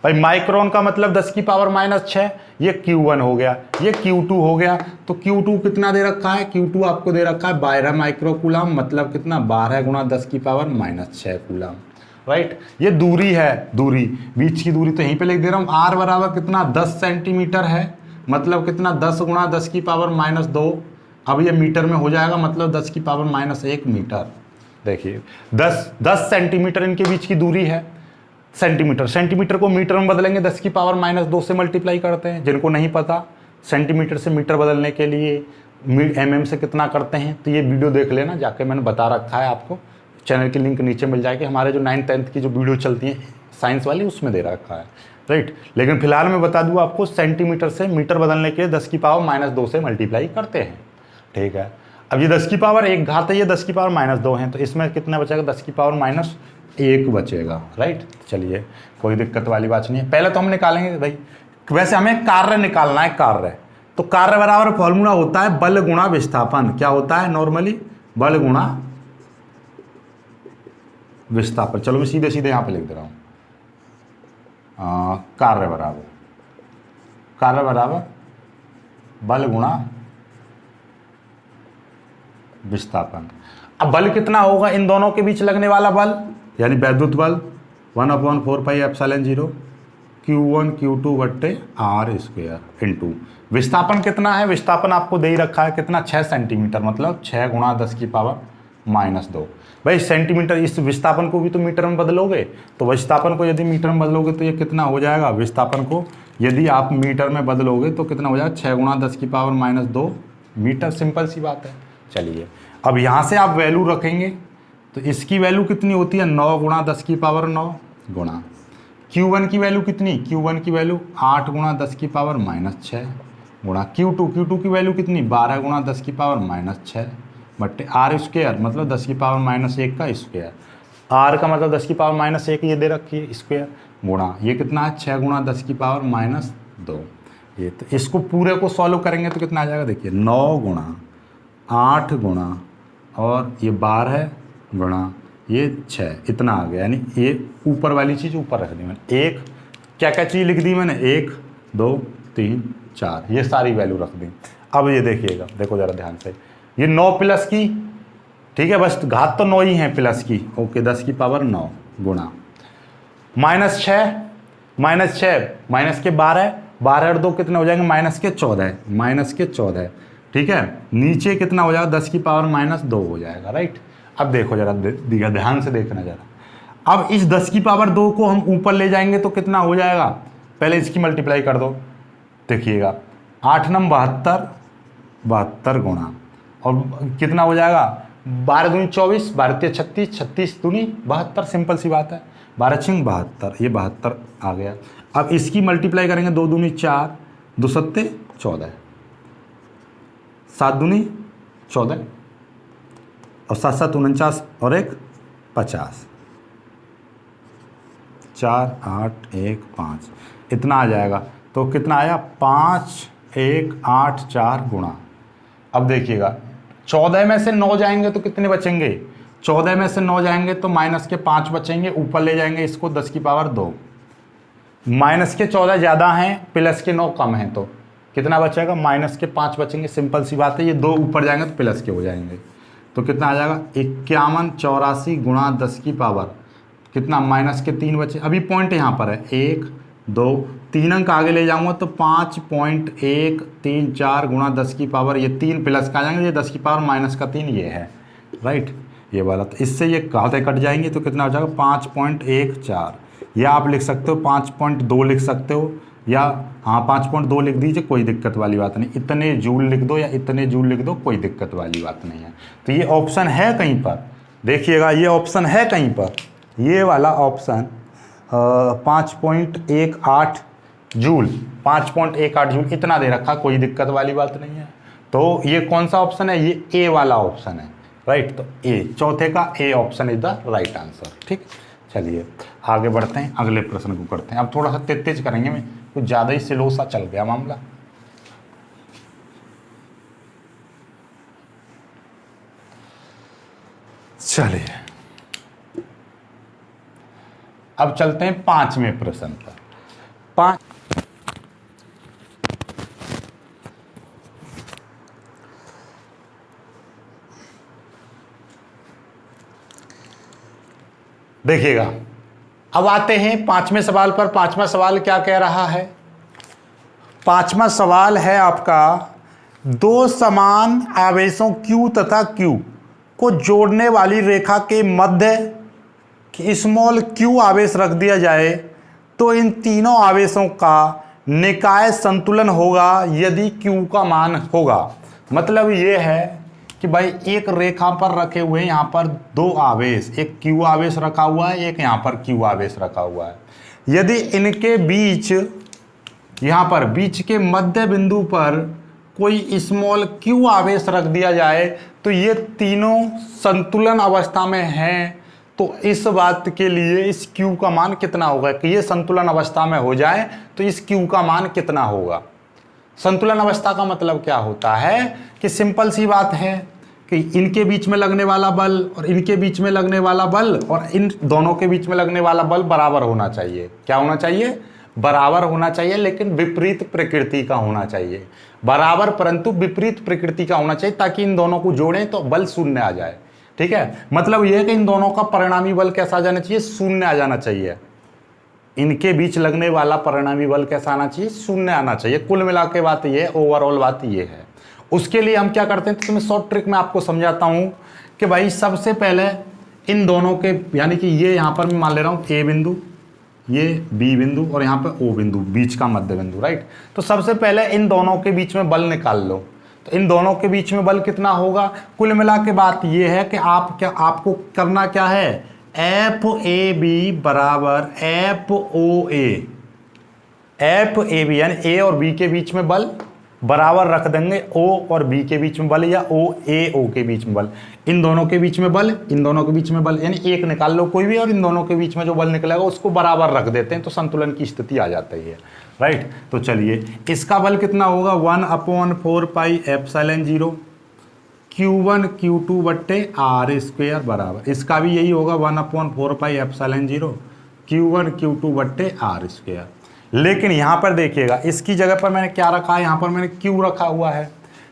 भाई माइक्रोन का मतलब 10⁻⁻6, ये Q1 हो गया, ये Q2 हो गया। तो Q2 कितना दे रखा है, Q2 आपको दे रखा है 12 माइक्रोकूलम, मतलब कितना 12 × 10⁻⁻6 कूलम, राइट। ये दूरी है, दूरी बीच की दूरी तो यहीं पे लिख दे रहा हूँ। R बराबर कितना 10 सेंटीमीटर है, मतलब कितना 10 × 10⁻⁻2। अब ये मीटर में हो जाएगा, मतलब 10⁻⁻1 मीटर। देखिए 10 सेंटीमीटर इनके बीच की दूरी है। सेंटीमीटर को मीटर में बदलेंगे 10⁻⁻2 से मल्टीप्लाई करते हैं। जिनको नहीं पता सेंटीमीटर से मीटर बदलने के लिए mm से कितना करते हैं, तो ये वीडियो देख लेना जाके, मैंने बता रखा है आपको, चैनल की लिंक नीचे मिल जाएगी। हमारे जो 9th 10th की जो वीडियो चलती है साइंस वाली, उसमें दे रखा है, राइट। लेकिन फिलहाल मैं बता दूं आपको, सेंटीमीटर से मीटर बदलने के लिए 10⁻⁻2 से मल्टीप्लाई करते हैं, ठीक है। अब ये 10⁻1 घात है, ये 10⁻2 है, तो इसमें कितना बचेगा 10⁻1 बचेगा, राइट। चलिए कोई दिक्कत वाली बात नहीं है। पहले तो हम निकालेंगे भाई, वैसे हमें कार्य निकालना है, कार्य। तो कार्य बराबर फॉर्मूला होता है बल गुणा विस्थापन। क्या होता है नॉर्मली, बल गुणा विस्थापन। चलो मैं सीधे सीधे यहाँ पे लिख दे रहा हूँ, कार्य बराबर बल गुणा विस्थापन। अब बल कितना होगा इन दोनों के बीच लगने वाला बल, यानी वैद्युत बल 1/4πε0 Q1 Q2/r² इंटू विस्थापन कितना है, विस्थापन आपको दे ही रखा है कितना 6 सेंटीमीटर, मतलब 6 × 10⁻⁻2। भाई सेंटीमीटर, इस विस्थापन को भी तो मीटर में बदलोगे, तो विस्थापन को यदि मीटर में बदलोगे तो ये कितना हो जाएगा, विस्थापन को यदि आप मीटर में बदलोगे तो कितना हो जाएगा 6 × 10⁻2 मीटर। सिंपल सी बात है। चलिए अब यहाँ से आप वैल्यू रखेंगे तो इसकी वैल्यू कितनी होती है 9 × 10⁻9 गुणा Q1 की वैल्यू कितनी, Q1 की वैल्यू 8 × 10⁻6 गुणा Q2 की वैल्यू कितनी 12 × 10⁻6 बट्टे r², मतलब 10⁻1 का स्क्वायर। r का मतलब 10⁻1 ये दे रखी है स्क्वायर, गुणा ये कितना है 6 × 10⁻2। ये तो इसको पूरे को सॉल्व करेंगे तो कितना आ जाएगा, देखिए 9 × 8 गुणा और ये 12 गुणा ये 6, इतना आ गया। यानी ये ऊपर वाली चीज़ ऊपर रख दी मैंने। एक क्या क्या चीज़ लिख दी मैंने, 1 2 3 4, ये सारी वैल्यू रख दी। अब ये देखिएगा, देखो ज़रा ध्यान से, ये 9 प्लस की, ठीक है, बस घात तो 9 ही है प्लस की, ओके 10⁻9 गुणा -6, -6 माइनस के 12, 12 और 2 कितने हो जाएंगे, -14, -14। ठीक है, नीचे कितना हो जाएगा, 10 की पावर -2 हो जाएगा, राइट। अब देखो जरा, ध्यान से देखना जरा। अब इस 10 की पावर 2 को हम ऊपर ले जाएंगे तो कितना हो जाएगा, पहले इसकी मल्टीप्लाई कर दो, देखिएगा 8 9 72, 72 गुणा और कितना हो जाएगा, 12 दूनी 24, 12 3 36, 36 दूनी 72, सिंपल सी बात है, 12 6 72, ये 72 आ गया। अब इसकी मल्टीप्लाई करेंगे, 2 दूनी 4, 2 सत्ते 14, 7 दूनी 14 और 7 7 49 और 1 50, 4 8 1 5, इतना आ जाएगा। तो कितना आया, 5 1 8 4 गुणा। अब देखिएगा 14 में से 9 जाएंगे तो कितने बचेंगे, 14 में से 9 जाएंगे तो माइनस के 5 बचेंगे, ऊपर ले जाएंगे इसको 10 की पावर 2, माइनस के 14 ज़्यादा हैं, प्लस के 9 कम हैं, तो कितना बचेगा, माइनस के 5 बचेंगे, सिंपल सी बात है। ये 2 ऊपर जाएंगे तो प्लस के हो जाएंगे, तो कितना आ जाएगा, 51 84 गुणा 10 की पावर कितना, माइनस के 3 बचे। अभी पॉइंट यहाँ पर है 1 2 3 अंक आगे ले जाऊंगा तो 5.134 गुणा 10 की पावर, ये 3 प्लस का आ जाएंगे, ये 10 की पावर -3 ये है, राइट, ये वाला। तो इससे ये घाते कट जाएंगे तो कितना हो जाएगा, 5.14, या आप लिख सकते हो 5.2 लिख सकते हो, या हाँ 5.2 लिख दीजिए, कोई दिक्कत वाली बात नहीं, इतने जूल लिख दो या इतने जूल लिख दो, कोई दिक्कत वाली बात नहीं है। तो ये ऑप्शन है कहीं पर, देखिएगा ये ऑप्शन है कहीं पर, ये वाला ऑप्शन 5.18 जूल, 5.18 जूल इतना दे रखा, कोई दिक्कत वाली बात नहीं है। तो ये कौन सा ऑप्शन है, ये ए वाला ऑप्शन है, राइट। तो ए, चौथे का A option is the right answer. ठीक, चलिए आगे बढ़ते हैं, अगले प्रश्न को करते हैं। अब थोड़ा सा तेज करेंगे, मैं कुछ ज़्यादा ही स्लो सा चल गया मामला। चलिए अब चलते हैं 5वें प्रश्न पर। 5 देखिएगा, अब आते हैं 5वें सवाल पर। 5वां सवाल क्या कह रहा है, 5वां सवाल है आपका, दो समान आवेशों Q तथा Q को जोड़ने वाली रेखा के मध्य स्मॉल q आवेश रख दिया जाए तो इन तीनों आवेशों का निकाय संतुलन होगा यदि q का मान होगा। मतलब ये है कि भाई एक रेखा पर रखे हुए यहाँ पर 2 आवेश, एक q आवेश रखा हुआ है, एक यहाँ पर q आवेश रखा हुआ है। यदि इनके बीच, यहाँ पर बीच के मध्य बिंदु पर कोई स्मॉल q आवेश रख दिया जाए तो ये तीनों संतुलन अवस्था में हैं। तो इस बात के लिए इस q का मान कितना होगा, कि ये संतुलन अवस्था में हो जाए तो इस q का मान कितना होगा। संतुलन अवस्था का मतलब क्या होता है कि सिंपल सी बात है कि इनके बीच में लगने वाला बल और इनके बीच में लगने वाला बल और इन दोनों के बीच में लगने वाला बल बराबर होना चाहिए। क्या होना चाहिए, बराबर होना चाहिए, लेकिन विपरीत प्रकृति का होना चाहिए। बराबर परंतु विपरीत प्रकृति का होना चाहिए, ताकि इन दोनों को जोड़ें तो बल शून्य आ जाए। ठीक है, मतलब यह है कि इन दोनों का परिणामी बल कैसा आ जाना चाहिए, शून्य आ जाना चाहिए। इनके बीच लगने वाला परिणामी बल कैसा आना चाहिए, शून्य आना चाहिए। कुल मिला के बात ये है, ओवरऑल बात ये है। उसके लिए हम क्या करते हैं, तो मैं शॉर्ट ट्रिक में आपको समझाता हूं कि भाई सबसे पहले इन दोनों के, यानी कि ये यहाँ पर मैं मान ले रहा हूँ ए बिंदु, ये बी बिंदु और यहाँ पर ओ बिंदु, बीच का मध्य बिंदु, राइट। तो सबसे पहले इन दोनों के बीच में बल निकाल लो। तो इन दोनों के बीच में बल कितना होगा, कुल मिला के बात ये है कि आपको करना क्या है, एफ ए बी बराबर F O A, F A B यानी ए और बी के बीच में बल बराबर रख देंगे ओ और बी के बीच में बल, या ओ ए ओ के बीच में बल। इन दोनों के बीच में बल, इन दोनों के बीच में बल, यानी एक निकाल लो कोई भी और इन दोनों के बीच में जो बल निकलेगा उसको बराबर रख देते हैं, तो संतुलन की स्थिति आ जाती है, राइट। तो चलिए इसका बल कितना होगा, 1/4 पाई एप्सिलॉन 0 Q1 Q2 बट्टे आर स्क्वायर बराबर, इसका भी यही होगा 1/4 पाई एप्सिलॉन 0 Q1 Q2 बट्टे आर स्क्वायर। लेकिन यहाँ पर देखिएगा, इसकी जगह पर मैंने क्या रखा है, यहाँ पर मैंने Q रखा हुआ है।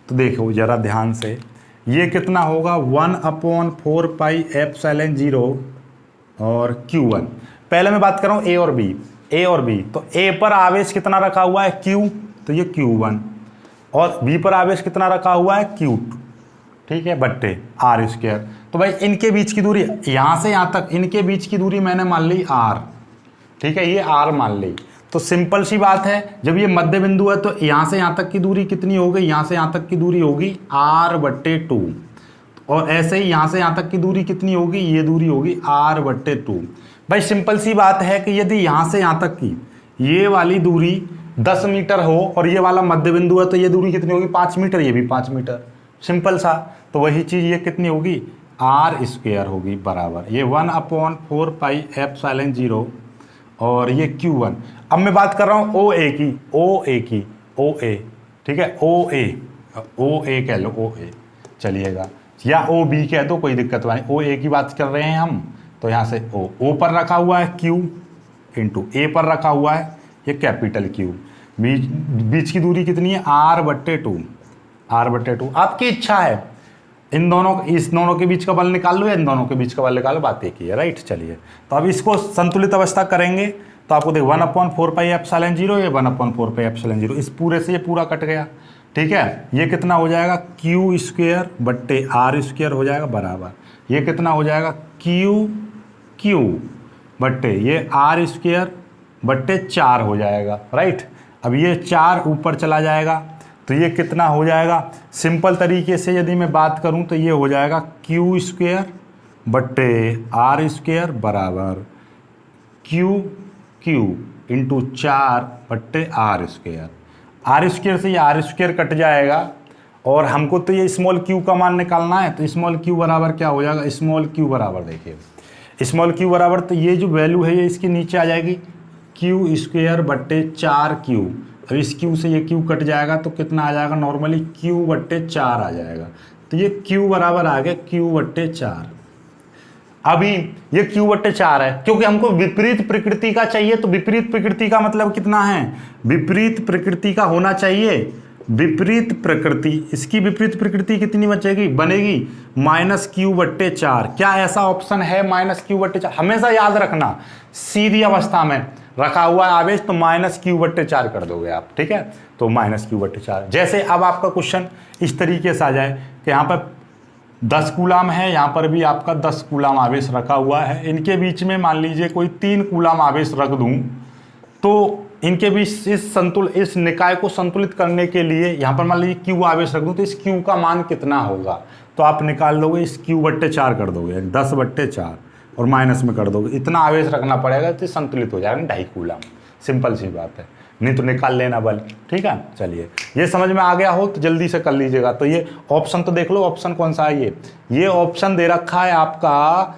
तो देखो जरा ध्यान से, ये कितना होगा 1/4 पाई एप्सिलॉन 0 और Q1। पहले मैं बात कर रहा हूँ A और B। ए और बी, तो ए पर आवेश कितना रखा हुआ है Q, तो ये Q1, और बी पर आवेश कितना रखा हुआ है Q2, ठीक है, बट्टे आर स्क्वायर। तो भाई इनके बीच की दूरी यहाँ से यहाँ तक, इनके बीच की दूरी मैंने मान ली R, ठीक है, ये R मान ली। तो सिंपल सी बात है, जब ये मध्य बिंदु है तो यहाँ से यहाँ तक की दूरी कितनी हो गई, यहाँ से यहाँ तक की दूरी होगी R/2, और ऐसे ही यहाँ से यहाँ तक की दूरी कितनी होगी, ये दूरी होगी R/2। भाई सिंपल सी बात है कि यदि यहाँ से यहाँ तक की ये वाली दूरी 10 मीटर हो और ये वाला मध्य बिंदु है तो ये दूरी कितनी होगी, 5 मीटर, ये भी 5 मीटर, सिंपल सा। तो वही चीज़ ये कितनी होगी, R² होगी बराबर ये 1/4πε0 और ये Q1। अब मैं बात कर रहा हूँ OA की, OA, ठीक है, OA कह लो, OA चलिएगा, या OB कह दो, कोई दिक्कत नहीं, OA की बात कर रहे हैं हम। तो यहाँ से O पर रखा हुआ है Q इंटू A पर रखा हुआ है ये कैपिटल Q, बीच की दूरी कितनी है R/2, आपकी इच्छा है इन दोनों, इस दोनों के बीच का बल निकाल लो या इन दोनों के बीच का बल निकालो, बात एक ही है, राइट। चलिए तो अब इसको संतुलित अवस्था करेंगे तो आपको देखो 1/4πε0, ये 1/4πε0, इस पूरे से ये पूरा कट गया, ठीक है। ये कितना हो जाएगा Q²/R² हो जाएगा बराबर, ये कितना हो जाएगा Q बट्टे ये R²/4 हो जाएगा, राइट। अब ये 4 ऊपर चला जाएगा तो ये कितना हो जाएगा, सिंपल तरीके से यदि मैं बात करूं तो ये हो जाएगा Q²/R² बराबर Q इंटू 4/R²। R² से ये R² कट जाएगा और हमको तो ये स्मॉल q का मान निकालना है, तो स्मॉल q बराबर क्या हो जाएगा, स्मॉल q बराबर देखिए, स्मॉल q बराबर तो ये जो वैल्यू है ये इसके नीचे आ जाएगी Q²/4Q। अब इस Q से ये Q कट जाएगा तो कितना आ जाएगा, नॉर्मली Q/4 आ जाएगा। तो ये Q बराबर आ गया Q/4। अभी ये Q/4 है, क्योंकि हमको विपरीत प्रकृति का चाहिए, तो विपरीत प्रकृति का मतलब कितना है, विपरीत प्रकृति का होना चाहिए, विपरीत प्रकृति, इसकी विपरीत प्रकृति कितनी बचेगी, बनेगी -Q/4। क्या ऐसा ऑप्शन है -Q/4? हमेशा याद रखना, सीधी अवस्था में रखा हुआ है आवेश तो -Q/4 कर दोगे आप, ठीक है। तो -Q/4, जैसे अब आपका क्वेश्चन इस तरीके से आ जाए कि यहाँ पर 10 कूलाम है, यहाँ पर भी आपका 10 कूलाम आवेश रखा हुआ है, इनके बीच में मान लीजिए कोई 3 कूलाम आवेश रख दूँ, तो इनके बीच इस निकाय को संतुलित करने के लिए यहाँ पर मान लीजिए Q आवेश रख दूँ तो इस Q का मान कितना होगा, तो आप निकाल दोगे, इस Q/4 कर दोगे, 10/4 और माइनस में कर दोगे, इतना आवेश रखना पड़ेगा तो संतुलित हो जाएगा 2.5 कूलाम, सिंपल सी बात है, नहीं तो निकाल लेना बल, ठीक है। चलिए ये समझ में आ गया हो तो जल्दी से कर लीजिएगा। तो ये ऑप्शन तो देख लो, ऑप्शन कौन सा है, ये ऑप्शन दे रखा है आपका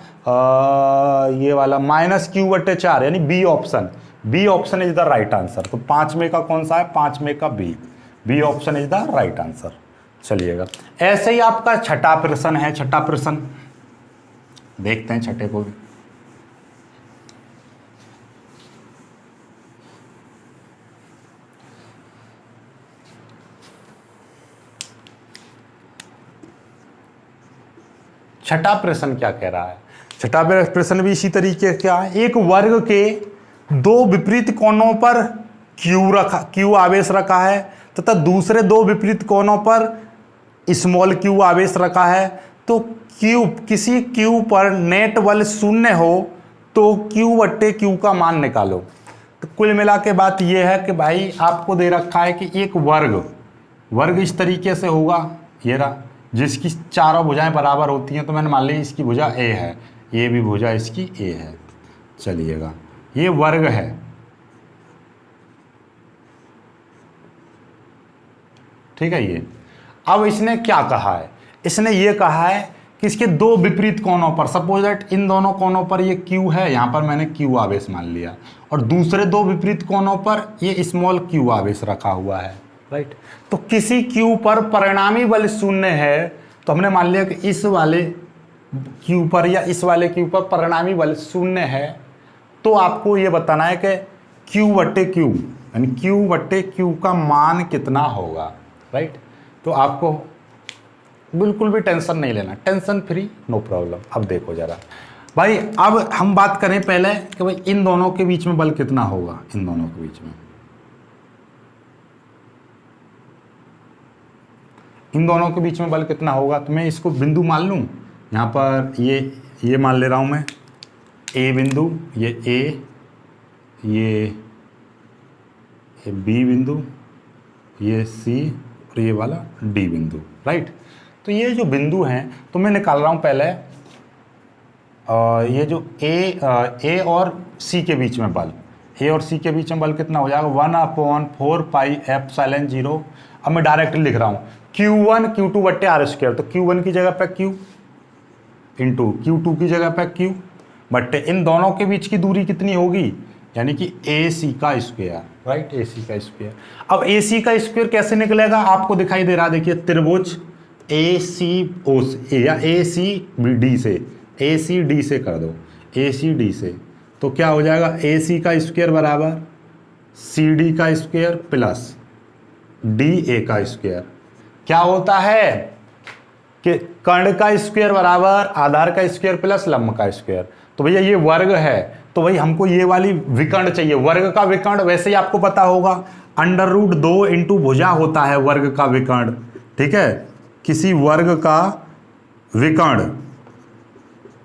ये वाला -Q/4 यानी B option, B option is the right answer. तो 5 में का कौन सा है, 5 में का B option is the right answer. चलिएगा ऐसे ही आपका छठा प्रश्न है, छठा प्रश्न देखते हैं छठे को भी। छठा प्रश्न क्या कह रहा है, छठा प्रश्न भी इसी तरीके क्या है, एक वर्ग के 2 विपरीत कोणों पर Q आवेश रखा है तथा दूसरे 2 विपरीत कोणों पर स्मॉल q आवेश रखा है, तो किसी Q पर नेट बल 0 हो तो Q/Q का मान निकालो। तो कुल मिला के बात यह है कि भाई आपको दे रखा है कि एक वर्ग इस तरीके से होगा, ये रहा, जिसकी चारों भुजाएं बराबर होती हैं, तो मैंने मान ली इसकी भुजा A है, ये भी भुजा इसकी A है। चलिएगा ये वर्ग है, ठीक है। ये अब इसने क्या कहा है, इसने ये कहा है कि इसके 2 विपरीत कोणों पर, सपोज दैट इन दोनों कोणों पर ये Q है, यहाँ पर मैंने Q आवेश मान लिया, और दूसरे 2 विपरीत कोणों पर ये स्मॉल q आवेश रखा हुआ है, राइट। तो किसी Q पर परिणामी बल 0 है, तो हमने मान लिया कि इस वाले Q पर या इस वाले Q पर परिणामी बल 0 है, तो आपको ये बताना है कि Q/Q यानी Q/Q का मान कितना होगा, राइट। तो आपको बिल्कुल भी टेंशन नहीं लेना, टेंशन फ्री, नो प्रॉब्लम। अब देखो जरा भाई अब हम बात करें पहले कि भाई इन दोनों के बीच में बल कितना होगा, इन दोनों के बीच में, इन दोनों के बीच में बल कितना होगा। तो मैं इसको बिंदु मान लूँ, यहाँ पर ये मान ले रहा हूँ मैं ए बिंदु, ये ए, ये बी बिंदु, ये सी और ये वाला डी बिंदु, राइट। तो ये जो बिंदु हैं तो मैं निकाल रहा हूँ पहले ये जो ए और सी के बीच में बल, ए और सी के बीच में बल कितना हो जाएगा 1/4 पाई एप्सिलॉन 0। अब मैं डायरेक्टली लिख रहा हूँ Q1 Q2 बट्टे आर स्क्वायर, तो Q1 की जगह पे Q इंटू Q2 की जगह पे Q बट्टे इन दोनों के बीच की दूरी कितनी होगी, यानी कि ए सी का स्क्वायर, राइट, ए सी का स्क्वायर। अब ए सी का स्क्वायर कैसे निकलेगा, आपको दिखाई दे रहा, देखिए त्रिभुज ए सी ओ से या ए सी डी से, ए सी डी से कर दो, ए सी डी से, तो क्या हो जाएगा ए सी का स्क्वायर बराबर सी डी का स्क्वायर प्लस डी ए का स्क्वायर। क्या होता है कि कर्ण का स्क्वायर बराबर आधार का स्क्वायर प्लस लंब का स्क्वायर। तो भैया ये वर्ग है, तो भाई हमको ये वाली विकर्ण चाहिए, वर्ग का विकर्ण वैसे ही आपको पता होगा √2 इंटू भुजा होता है वर्ग का विकर्ण, ठीक है, किसी वर्ग का विकर्ण,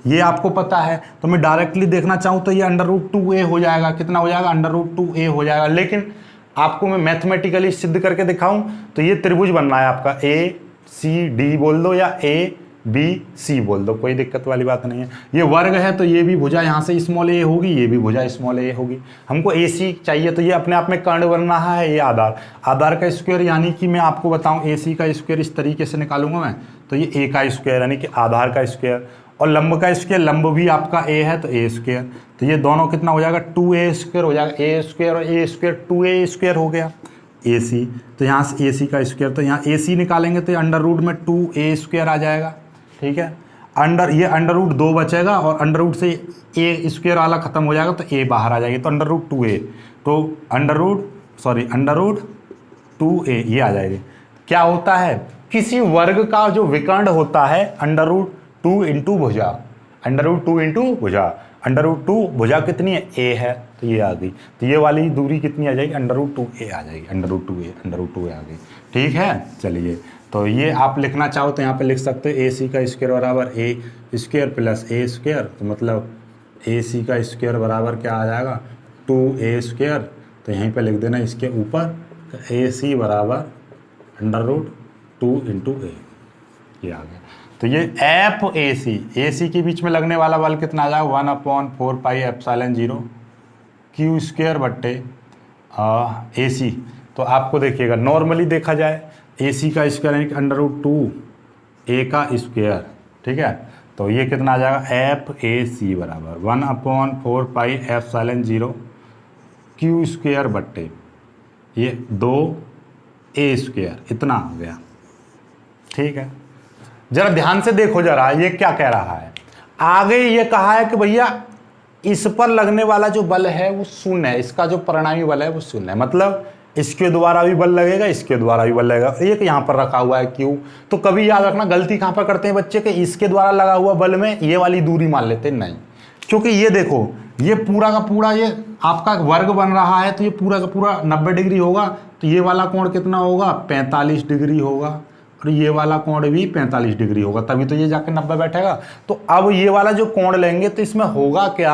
ये आपको पता है। तो मैं डायरेक्टली देखना चाहूँ तो ये √2a हो जाएगा, कितना हो जाएगा √2a हो जाएगा। लेकिन आपको मैं मैथमेटिकली सिद्ध करके दिखाऊं तो ये त्रिभुज बन रहा है आपका ए सी डी बोल दो या ए बी सी बोल दो, कोई दिक्कत वाली बात नहीं है। ये वर्ग है तो ये भी भुजा यहाँ से स्मॉल ए होगी, ये भी भुजा स्मॉल ए होगी। हमको ए सी चाहिए तो ये अपने आप में कर्ण बन रहा है, ये आधार, आधार का स्क्वायर, यानी कि मैं आपको बताऊं ए सी का स्क्वायर इस तरीके से निकालूंगा मैं, तो ये ए का स्क्वायर यानी कि आधार का स्क्वायर, और लंब का स्क्वायर, लंब भी आपका ए है तो ए स्क्वायर, तो ये दोनों कितना हो जाएगा 2a स्क्वायर हो जाएगा, ए स्क्वायर और ए स्क्वायर 2a स्क्वायर हो गया ए सी। तो यहाँ से ए सी का स्क्वायर, तो यहाँ ए सी निकालेंगे तो √ में 2a स्क्वायर आ जाएगा, ठीक है। ये √2 बचेगा और √ से ए स्क्वायर वाला खत्म हो जाएगा तो ए बाहर आ जाएगी, तो √2a, तो √2a ये आ जाएगी। क्या होता है, किसी वर्ग का जो विकर्ण होता है √2 इंटू भुजा, √2 इंटू भुजा, √2 भुजा कितनी है a है, तो ये आ गई, तो ये वाली दूरी कितनी आ जाएगी √2a आ जाएगी, √2a आ गई, ठीक है। चलिए, तो ये आप लिखना चाहो तो यहाँ पे लिख सकते हो ए सी का स्क्वायर बराबर ए स्क्वायर प्लस ए स्क्वायर, तो मतलब ए सी का स्क्वायर बराबर क्या आ जाएगा 2a स्क्वायर, तो यहीं पे लिख देना इसके ऊपर ए सी बराबर √2 इंटू a, ये आ गया। तो ये एफ ए सी के बीच में लगने वाला बल कितना आ जाएगा 1/4 पाई एप्सिलॉन 0 Q स्क्वायर बट्टे ए सी। तो आपको देखिएगा नॉर्मली देखा जाए ए सी का स्क्वायर यानी कि √2a का स्क्वायर, ठीक है, तो ये कितना आ जाएगा एफ ए सी बराबर 1/4 पाई एप्सिलॉन 0 Q स्क्वायर बट्टे ये 2a स्क्वायर, इतना आ गया, ठीक है। जरा ध्यान से देखो जरा ये क्या कह रहा है, आगे ये कहा है कि भैया इस पर लगने वाला जो बल है वो शून्य है, इसका जो परिणामी बल है वो शून्य है, मतलब इसके द्वारा भी बल लगेगा, इसके द्वारा भी बल लगेगा। एक यहाँ पर रखा हुआ है क्यू, तो कभी याद रखना गलती कहाँ पर करते हैं बच्चे कि इसके द्वारा लगा हुआ बल में ये वाली दूरी मान लेते हैं, नहीं, क्योंकि ये देखो ये पूरा का पूरा ये आपका वर्ग बन रहा है, तो ये पूरा का पूरा 90 डिग्री होगा, तो ये वाला कोण कितना होगा 45 डिग्री होगा, और ये वाला कोण भी 45 डिग्री होगा, तभी तो ये जाके 90 बैठेगा। तो अब ये वाला जो कोण लेंगे तो इसमें होगा क्या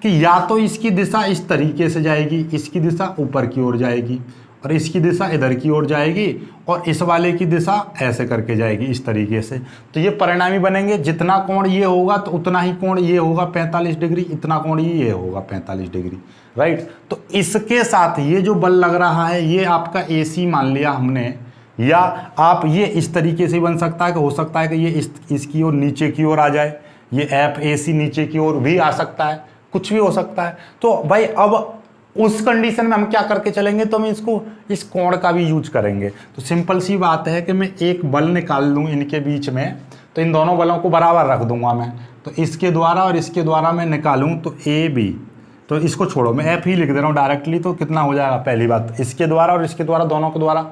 कि या तो इसकी दिशा इस तरीके से जाएगी, इसकी दिशा ऊपर की ओर जाएगी, और इसकी दिशा इधर की ओर जाएगी, और इस वाले की दिशा ऐसे करके जाएगी इस तरीके से। तो ये परिणामी बनेंगे, जितना कोण ये होगा तो उतना ही कोण ये होगा 45 डिग्री, इतना कोण ये होगा 45 डिग्री, राइट। तो इसके साथ ये जो बल लग रहा है ये आपका AC मान लिया हमने, या आप ये इस तरीके से बन सकता है कि हो सकता है कि ये इसकी ओर नीचे की ओर आ जाए, ये FAC नीचे की ओर भी आ सकता है, कुछ भी हो सकता है। तो भाई अब उस कंडीशन में हम क्या करके चलेंगे, तो हम इसको इस कोण का भी यूज करेंगे। तो सिंपल सी बात है कि मैं एक बल निकाल लूँ इनके बीच में, तो इन दोनों बलों को बराबर रख दूंगा मैं, तो इसके द्वारा और इसके द्वारा मैं निकालूँ तो AB, तो इसको छोड़ो मैं F ही लिख दे रहा हूँ डायरेक्टली, तो कितना हो जाएगा, पहली बात इसके द्वारा और इसके द्वारा दोनों के द्वारा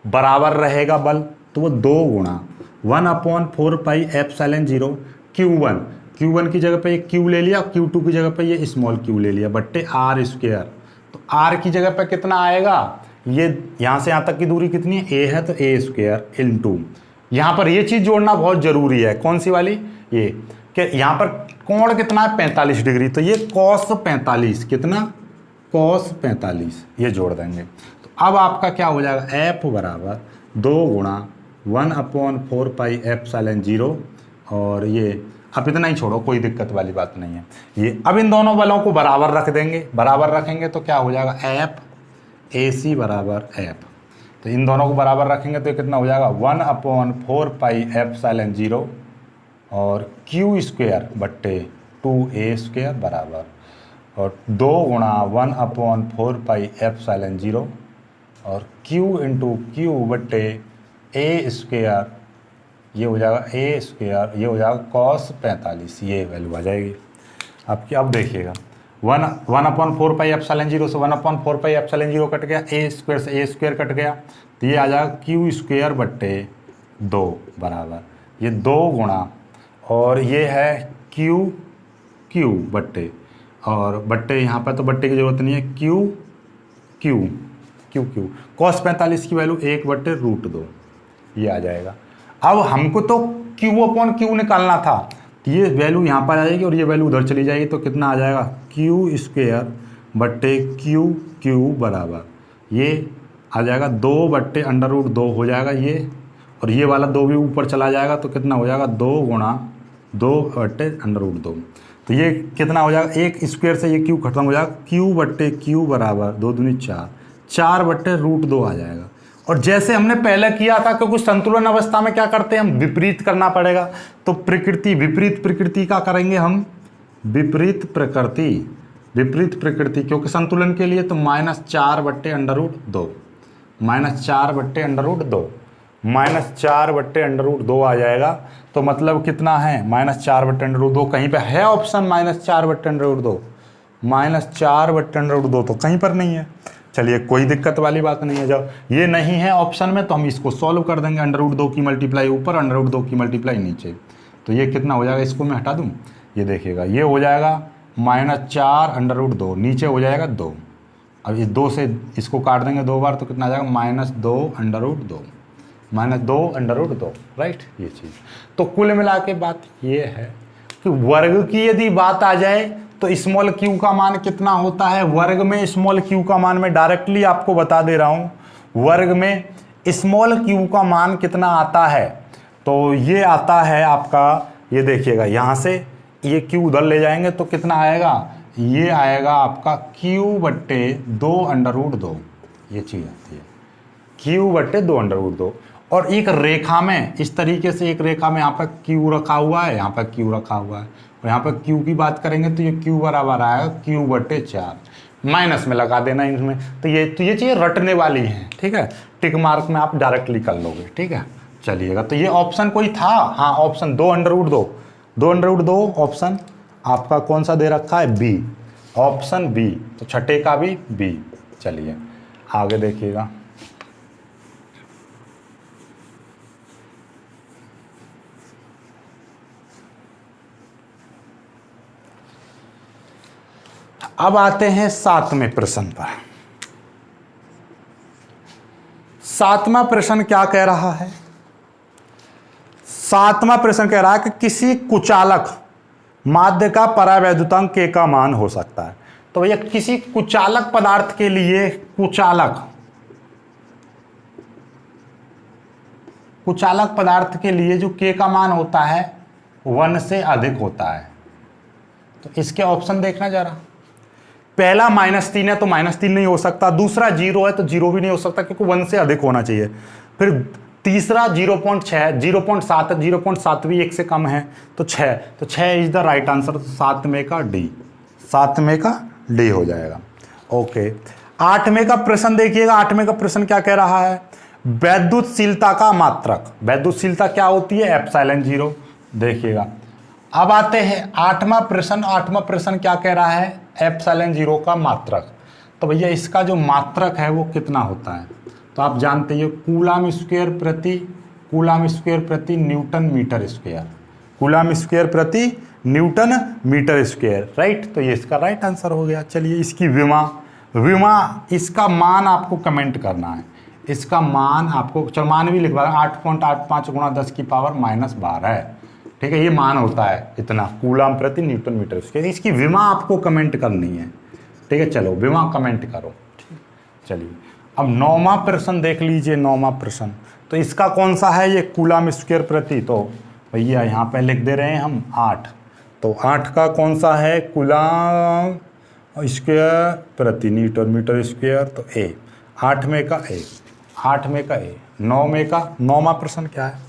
बराबर रहेगा बल, तो वो 2 गुणा 1/4 पाई एप्सिलॉन 0 Q1, Q1 की जगह पे ये Q ले लिया, Q2 की जगह पे ये स्मॉल q ले लिया बट्टे R स्क्वायर। तो R की जगह पे कितना आएगा, ये यहाँ से यहाँ तक की दूरी कितनी है, a है तो a स्क्वायर इंटू, यहाँ पर ये चीज़ जोड़ना बहुत ज़रूरी है, कौन सी वाली, ये कि यहाँ पर कोण कितना है 45 डिग्री, तो ये cos 45, कितना cos 45 ये जोड़ देंगे। तो अब आपका क्या हो जाएगा, f बराबर 2 गुणा 1/4 पाई एप्सिलॉन 0, और ये अब इतना ही छोड़ो, कोई दिक्कत वाली बात नहीं है। ये अब इन दोनों बलों को बराबर रख देंगे, बराबर रखेंगे तो क्या हो जाएगा, एफ ए सी बराबर एफ। तो इन दोनों को बराबर रखेंगे तो कितना हो जाएगा 1/4 पाई एप्सिलॉन 0 और क्यू स्क्वायर बट्टे 2a स्क्वायर बराबर, और 2 गुणा 1/4 पाई एप्सिलॉन 0 और q इंटू क्यू बट्टे a स्क्वायर, ये हो जाएगा a स्क्वायर, ये हो जाएगा cos 45, ये वैल्यू आ जाएगी आपकी। अब देखिएगा 1/4 पाई एप्सिलॉन 0 से 1/4 पाई एप्सिलॉन 0 कट गया, a स्क्वायर से a स्क्वायर कट गया, तो ये आ जाएगा q स्क्वायर बट्टे 2 बराबर, ये 2 गुणा और ये है q बट्टे, और बट्टे यहाँ पर तो बट्टे की जरूरत नहीं है, q cos 45 की वैल्यू 1/√2 ये आ जाएगा। अब हमको तो q/q निकालना था, तो ये वैल्यू यहाँ पर आ जाएगी और ये वैल्यू उधर चली जाएगी, तो कितना आ जाएगा q स्क्वायर बट्टे q बराबर, ये आ जाएगा 2/√2 हो जाएगा ये, और ये वाला 2 भी ऊपर चला जाएगा, तो कितना हो जाएगा 2 गुणा 2/√2। तो ये कितना हो जाएगा, एक स्क्वायर से ये q खत्म हो जाएगा, q/q बराबर 2 दूनी 4/√2 आ जाएगा। और जैसे हमने पहले किया था, क्योंकि संतुलन अवस्था में क्या करते हैं हम, विपरीत करना पड़ेगा, तो विपरीत प्रकृति का करेंगे हम, विपरीत प्रकृति, क्योंकि संतुलन के लिए तो -4/√2 -4/√2 आ जाएगा। तो मतलब कितना है -4/√2, कहीं पे है ऑप्शन -4/√2, -4/√2 तो कहीं पर नहीं है। चलिए कोई दिक्कत वाली बात नहीं है, जब ये नहीं है ऑप्शन में तो हम इसको सॉल्व कर देंगे, √2 की मल्टीप्लाई ऊपर, √2 की मल्टीप्लाई नीचे, तो ये कितना हो जाएगा, इसको मैं हटा दूं, ये देखिएगा ये हो जाएगा -4/√2, नीचे हो जाएगा 2, अब इस 2 से इसको काट देंगे 2 बार, तो कितना आ जाएगा -2/√2, राइट, ये चीज़। तो कुल मिला के बात ये है कि वर्ग की यदि बात आ जाए तो स्मॉल q का मान कितना होता है, वर्ग में स्मॉल q का मान मैं डायरेक्टली आपको बता दे रहा हूँ, वर्ग में स्मॉल q का मान कितना आता है, तो ये आता है आपका, ये देखिएगा यहाँ से ये q उधर ले जाएंगे तो कितना आएगा, ये आएगा आपका q/2/√2, ये चीज़ आती है q/2/√2। और एक रेखा में इस तरीके से, एक रेखा में यहाँ पर q रखा हुआ है, यहाँ पर q रखा हुआ है, और यहाँ पर q की बात करेंगे तो ये q बराबर आएगा q/4, माइनस में लगा देना इनमें, तो ये चीज़ें रटने वाली हैं, ठीक है, टिक मार्क में आप डायरेक्टली कर लोगे, ठीक है। चलिएगा, तो ये ऑप्शन कोई था, हाँ ऑप्शन 2/√2 ऑप्शन आपका कौन सा दे रखा है, बी, ऑप्शन बी, तो छठे का भी बी। चलिए आगे देखिएगा, अब आते हैं 7वें प्रश्न पर। 7वां प्रश्न क्या कह रहा है, 7वां प्रश्न कह रहा है कि किसी कुचालक माध्य का परावैद्युतांक k का मान हो सकता है। तो भैया किसी कुचालक पदार्थ के लिए, कुचालक पदार्थ के लिए जो k का मान होता है 1 से अधिक होता है। तो इसके ऑप्शन देखना जरा, पहला -3 है तो -3 नहीं हो सकता, दूसरा 0 है तो 0 भी नहीं हो सकता क्योंकि 1 से अधिक होना चाहिए, फिर तीसरा 0.6 0.7 है, 0.7 भी 1 से कम है, तो 6, तो 6 इज द राइट आंसर, 7वें का डी हो जाएगा। ओके, 8वें का प्रश्न देखिएगा, 8वें का प्रश्न क्या कह रहा है, वैद्युतशीलता का मात्रक, वैद्युतशीलता क्या होती है, एप्सिलॉन 0। देखिएगा अब आते हैं 8वां प्रश्न, 8वां प्रश्न क्या कह रहा है, एप्सिलॉन 0 का मात्रक। तो भैया इसका जो मात्रक है वो कितना होता है, तो आप जानते हैं कूलम स्क्वायर प्रति newton metre square, coulomb square प्रति न्यूटन मीटर स्क्वायर, राइट। तो ये इसका राइट आंसर हो गया। चलिए इसकी विमा इसका मान आपको कमेंट करना है। इसका मान आपको, चलो मान भी लिखवा 8.85 गुणा 10 की पावर -12 है, ठीक है। ये मान होता है इतना कूलम प्रति न्यूटन मीटर स्क्वायर। इसकी विमा आपको कमेंट करनी है, ठीक है। चलो विमा कमेंट करो, ठीक। चलिए अब 9वां प्रश्न देख लीजिए। 9वां प्रश्न तो इसका कौन सा है, ये कूलम स्क्वायर प्रति। तो भैया यहाँ पे लिख दे रहे हैं हम 8। तो 8 का कौन सा है, कूलम स्क्वायर प्रति न्यूटन मीटर स्क्वायर। तो ए 8 में का ए, 8 में का ए, 9 में का। 9वां प्रश्न क्या है,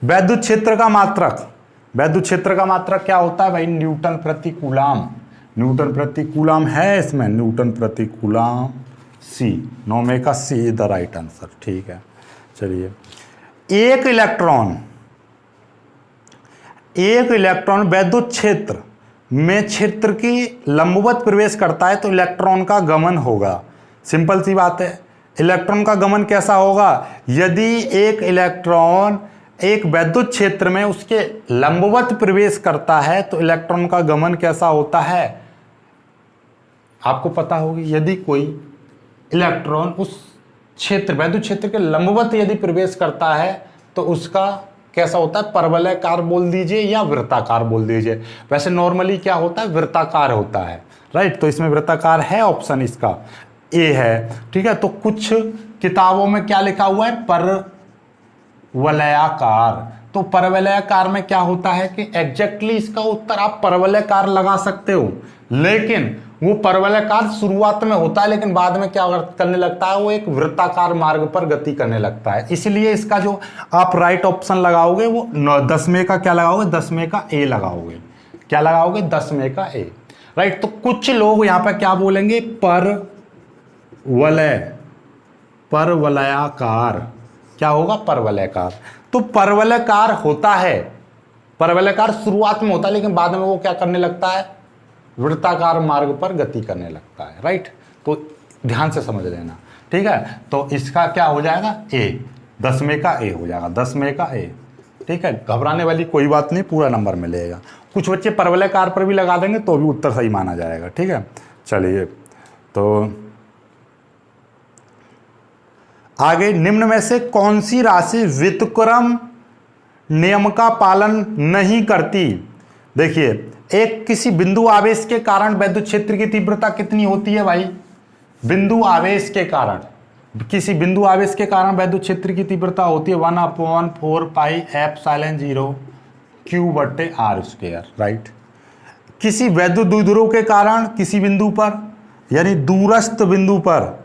वैद्युत क्षेत्र का मात्रक। वैद्युत क्षेत्र का मात्रक क्या होता है भाई, न्यूटन प्रति कूलम। न्यूटन प्रति कूलम है इसमें, न्यूटन प्रति कूलम सी। 9 में का सी द राइट आंसर, ठीक है। चलिए एक इलेक्ट्रॉन वैद्युत क्षेत्र में क्षेत्र की लंबवत प्रवेश करता है तो इलेक्ट्रॉन का गमन होगा। सिंपल सी बात है। इलेक्ट्रॉन का गमन कैसा होगा, यदि एक इलेक्ट्रॉन एक वैद्युत क्षेत्र में उसके लंबवत प्रवेश करता है तो इलेक्ट्रॉन का गमन कैसा होता है, आपको पता होगी। यदि कोई इलेक्ट्रॉन उस क्षेत्र वैद्युत क्षेत्र के लंबवत यदि प्रवेश करता है तो उसका कैसा होता है, परवलयाकार बोल दीजिए या वृत्ताकार बोल दीजिए। वैसे नॉर्मली क्या होता है, वृत्ताकार होता है, राइट। तो इसमें वृत्ताकार है, ऑप्शन इसका ए है, ठीक है। तो कुछ किताबों में क्या लिखा हुआ है, परवलयाकार। तो परवलयाकार में क्या होता है कि एग्जैक्टली इसका उत्तर आप परवलयाकार लगा सकते हो, लेकिन वो परवलयाकार शुरुआत में होता है लेकिन बाद में क्या करने लगता है, वो एक वृत्ताकार मार्ग पर गति करने लगता है। इसलिए इसका जो आप राइट ऑप्शन लगाओगे वो 10 का क्या लगाओगे, 10 का ए लगाओगे। क्या लगाओगे, 10 का ए, राइट। तो कुछ लोग यहाँ पर क्या बोलेंगे, परवलयाकार। क्या होगा, परवलयाकार। तो परवलयाकार होता है, परवलयाकार शुरुआत में होता है लेकिन बाद में वो क्या करने लगता है, वृत्ताकार मार्ग पर गति करने लगता है, राइट। तो ध्यान से समझ लेना, ठीक है। तो इसका क्या हो जाएगा, ए। 10 का ए हो जाएगा, 10 का ए, ठीक है। घबराने वाली कोई बात नहीं, पूरा नंबर मिलेगा। कुछ बच्चे परवलयाकार पर भी लगा देंगे तो भी उत्तर सही माना जाएगा, ठीक है। चलिए तो आगे, निम्न में से कौन सी राशि व्युत्क्रम नियम का पालन नहीं करती। देखिए, एक किसी बिंदु आवेश के कारण वैद्युत क्षेत्र की तीव्रता कितनी होती है भाई, बिंदु आवेश के कारण, किसी बिंदु आवेश के कारण वैद्युत क्षेत्र की तीव्रता होती है 1/4 पाई एप्सिलॉन0 Q/r², राइट। किसी वैद्युत द्विध्रुव के कारण किसी बिंदु पर, यानी दूरस्थ बिंदु पर,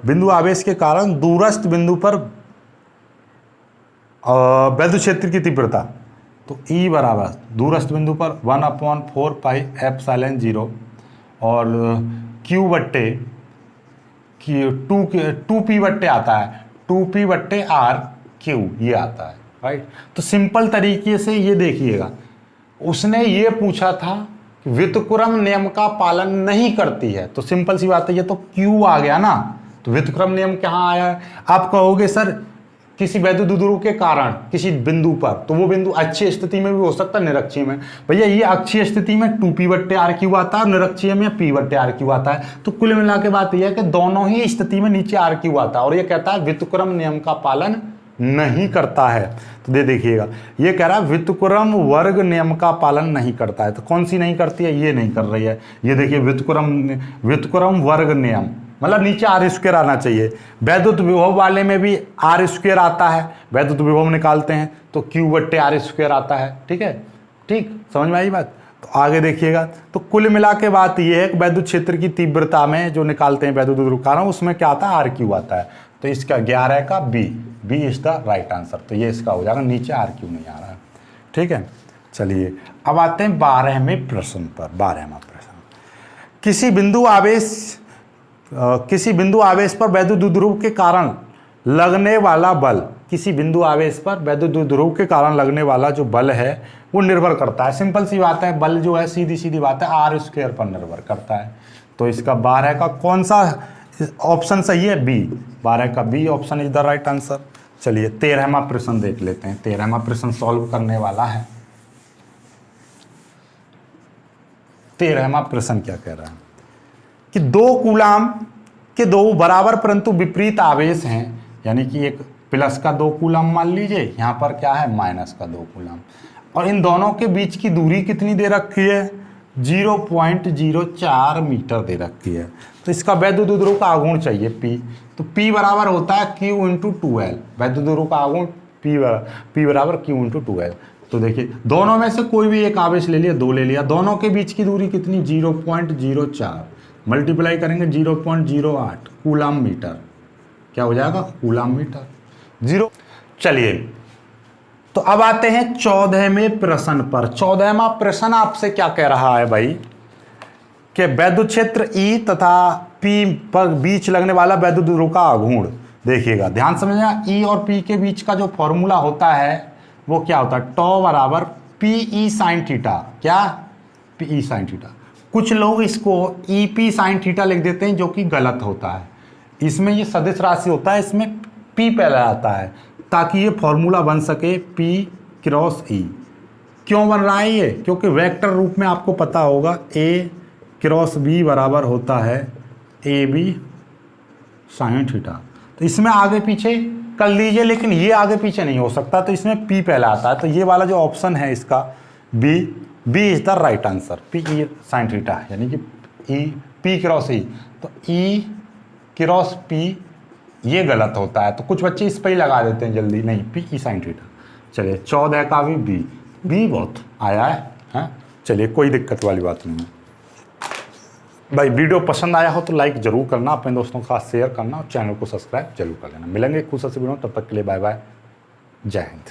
बिंदु आवेश के कारण दूरस्थ बिंदु पर वैद्युत क्षेत्र की तीव्रता, तो E बराबर दूरस्थ बिंदु पर 1/4 पाई एप्सिलॉन0 और Q/2P आता है, 2P/r/Q ये आता है, राइट। तो सिंपल तरीके से ये देखिएगा, उसने ये पूछा था कि व्युत्क्रम नियम का पालन नहीं करती है, तो सिंपल सी बात है, ये तो Q आ गया ना। तो व्युत्क्रम नियम कहाँ आया है, आप कहोगे सर किसी वैद्युत द्विध्रुव के कारण किसी बिंदु पर, तो वो बिंदु अक्षीय स्थिति में भी हो सकता है, निरक्षीय में। भैया ये अक्षीय स्थिति में 2P/r/Q आता है और निरक्षीय में P/r/Q आता है। तो कुल मिला के बात यह है कि दोनों ही स्थिति में नीचे R/Q आता है और ये कहता है व्युत्क्रम नियम का पालन नहीं करता है। तो देखिएगा, ये कह रहा है व्युत्क्रम वर्ग नियम का पालन नहीं करता है। तो कौन सी नहीं करती है, ये नहीं कर रही है। ये देखिए, व्युत्क्रम वर्ग नियम मतलब नीचे R² आना चाहिए। वैद्युत विभव वाले में भी R² आता है, वैद्युत विभव निकालते हैं तो Q/r² आता है, ठीक है। ठीक, समझ में आई बात। तो आगे देखिएगा, तो कुल मिला के बात ये है कि वैद्युत क्षेत्र की तीव्रता में जो निकालते हैं वैद्युत द्विध्रुव कारण, उसमें क्या आता है, R/Q आता है। तो इसका 11 का B is the right answer. तो ये इसका हो जाएगा, नीचे R/Q नहीं आ रहा है, ठीक है। चलिए अब आते हैं 12वें प्रश्न पर। 12वां प्रश्न, किसी बिंदु आवेश पर वैद्युत द्विध्रुव के कारण लगने वाला बल, किसी बिंदु आवेश पर वैद्युत द्विध्रुव के कारण लगने वाला जो बल है वो निर्भर करता है। सिंपल सी बात है, बल जो है सीधी सीधी बात है R² पर निर्भर करता है। तो इसका 12 का कौन सा ऑप्शन सही है, बी। 12 का B option is the right answer. चलिए 13वां प्रश्न देख लेते हैं। 13वां प्रश्न सॉल्व करने वाला है। 13वां प्रश्न क्या कह रहा है कि 2 कूलाम के 2 बराबर परंतु विपरीत आवेश हैं, यानी कि एक प्लस का 2 कूलाम मान लीजिए, यहाँ पर क्या है माइनस का 2 कूलाम, और इन दोनों के बीच की दूरी कितनी दे रखी है 0.04 मीटर दे रखी है। तो इसका वैद्युत ध्रुव का आघूर्ण चाहिए P, तो P बराबर होता है Q × 2L, वैद्युत ध्रुव का आघूर्ण P बराबर Q × 2L। तो देखिए दोनों में से कोई भी एक आवेश ले लिया, 2 ले लिया, दोनों के बीच की दूरी कितनी 0.04 मल्टीप्लाई करेंगे 0.08 कूलाम मीटर, क्या हो जाएगा कूलाम मीटर 0। चलिए तो अब आते हैं 14वें प्रश्न पर। 14वां प्रश्न आपसे क्या कह रहा है भाई कि वैद्युत क्षेत्र E तथा P पर बीच लगने वाला वैद्युत ध्रुव का आघूर्ण। देखिएगा ध्यान समझना, E और P के बीच का जो फॉर्मूला होता है वो क्या होता है, टॉ बराबर PE sin थीटा, क्या PE sin थीटा। कुछ लोग इसको EP sin थीटा लिख देते हैं जो कि गलत होता है, इसमें ये सदिश राशि होता है, इसमें P पहले आता है ताकि ये फॉर्मूला बन सके P क्रॉस E। क्यों बन रहा है ये, क्योंकि वेक्टर रूप में आपको पता होगा A क्रॉस B बराबर होता है AB साइन थीटा। तो इसमें आगे पीछे कर लीजिए, लेकिन ये आगे पीछे नहीं हो सकता, तो इसमें P पहले आता है। तो ये वाला जो ऑप्शन है इसका B is the right answer, P E sine theta, यानी कि P क्रॉस E। तो E क्रॉस P ये गलत होता है, तो कुछ बच्चे इस पर ही लगा देते हैं जल्दी, नहीं P E साइन थीटा। चलिए 14 का भी B बहुत आया है। चलिए कोई दिक्कत वाली बात नहीं है भाई। वीडियो पसंद आया हो तो लाइक जरूर करना, अपने दोस्तों के साथ शेयर करना और चैनल को सब्सक्राइब जरूर कर लेना। मिलेंगे कुछ ऐसे वीडियो, तब तक के लिए बाय बाय, जय हिंद।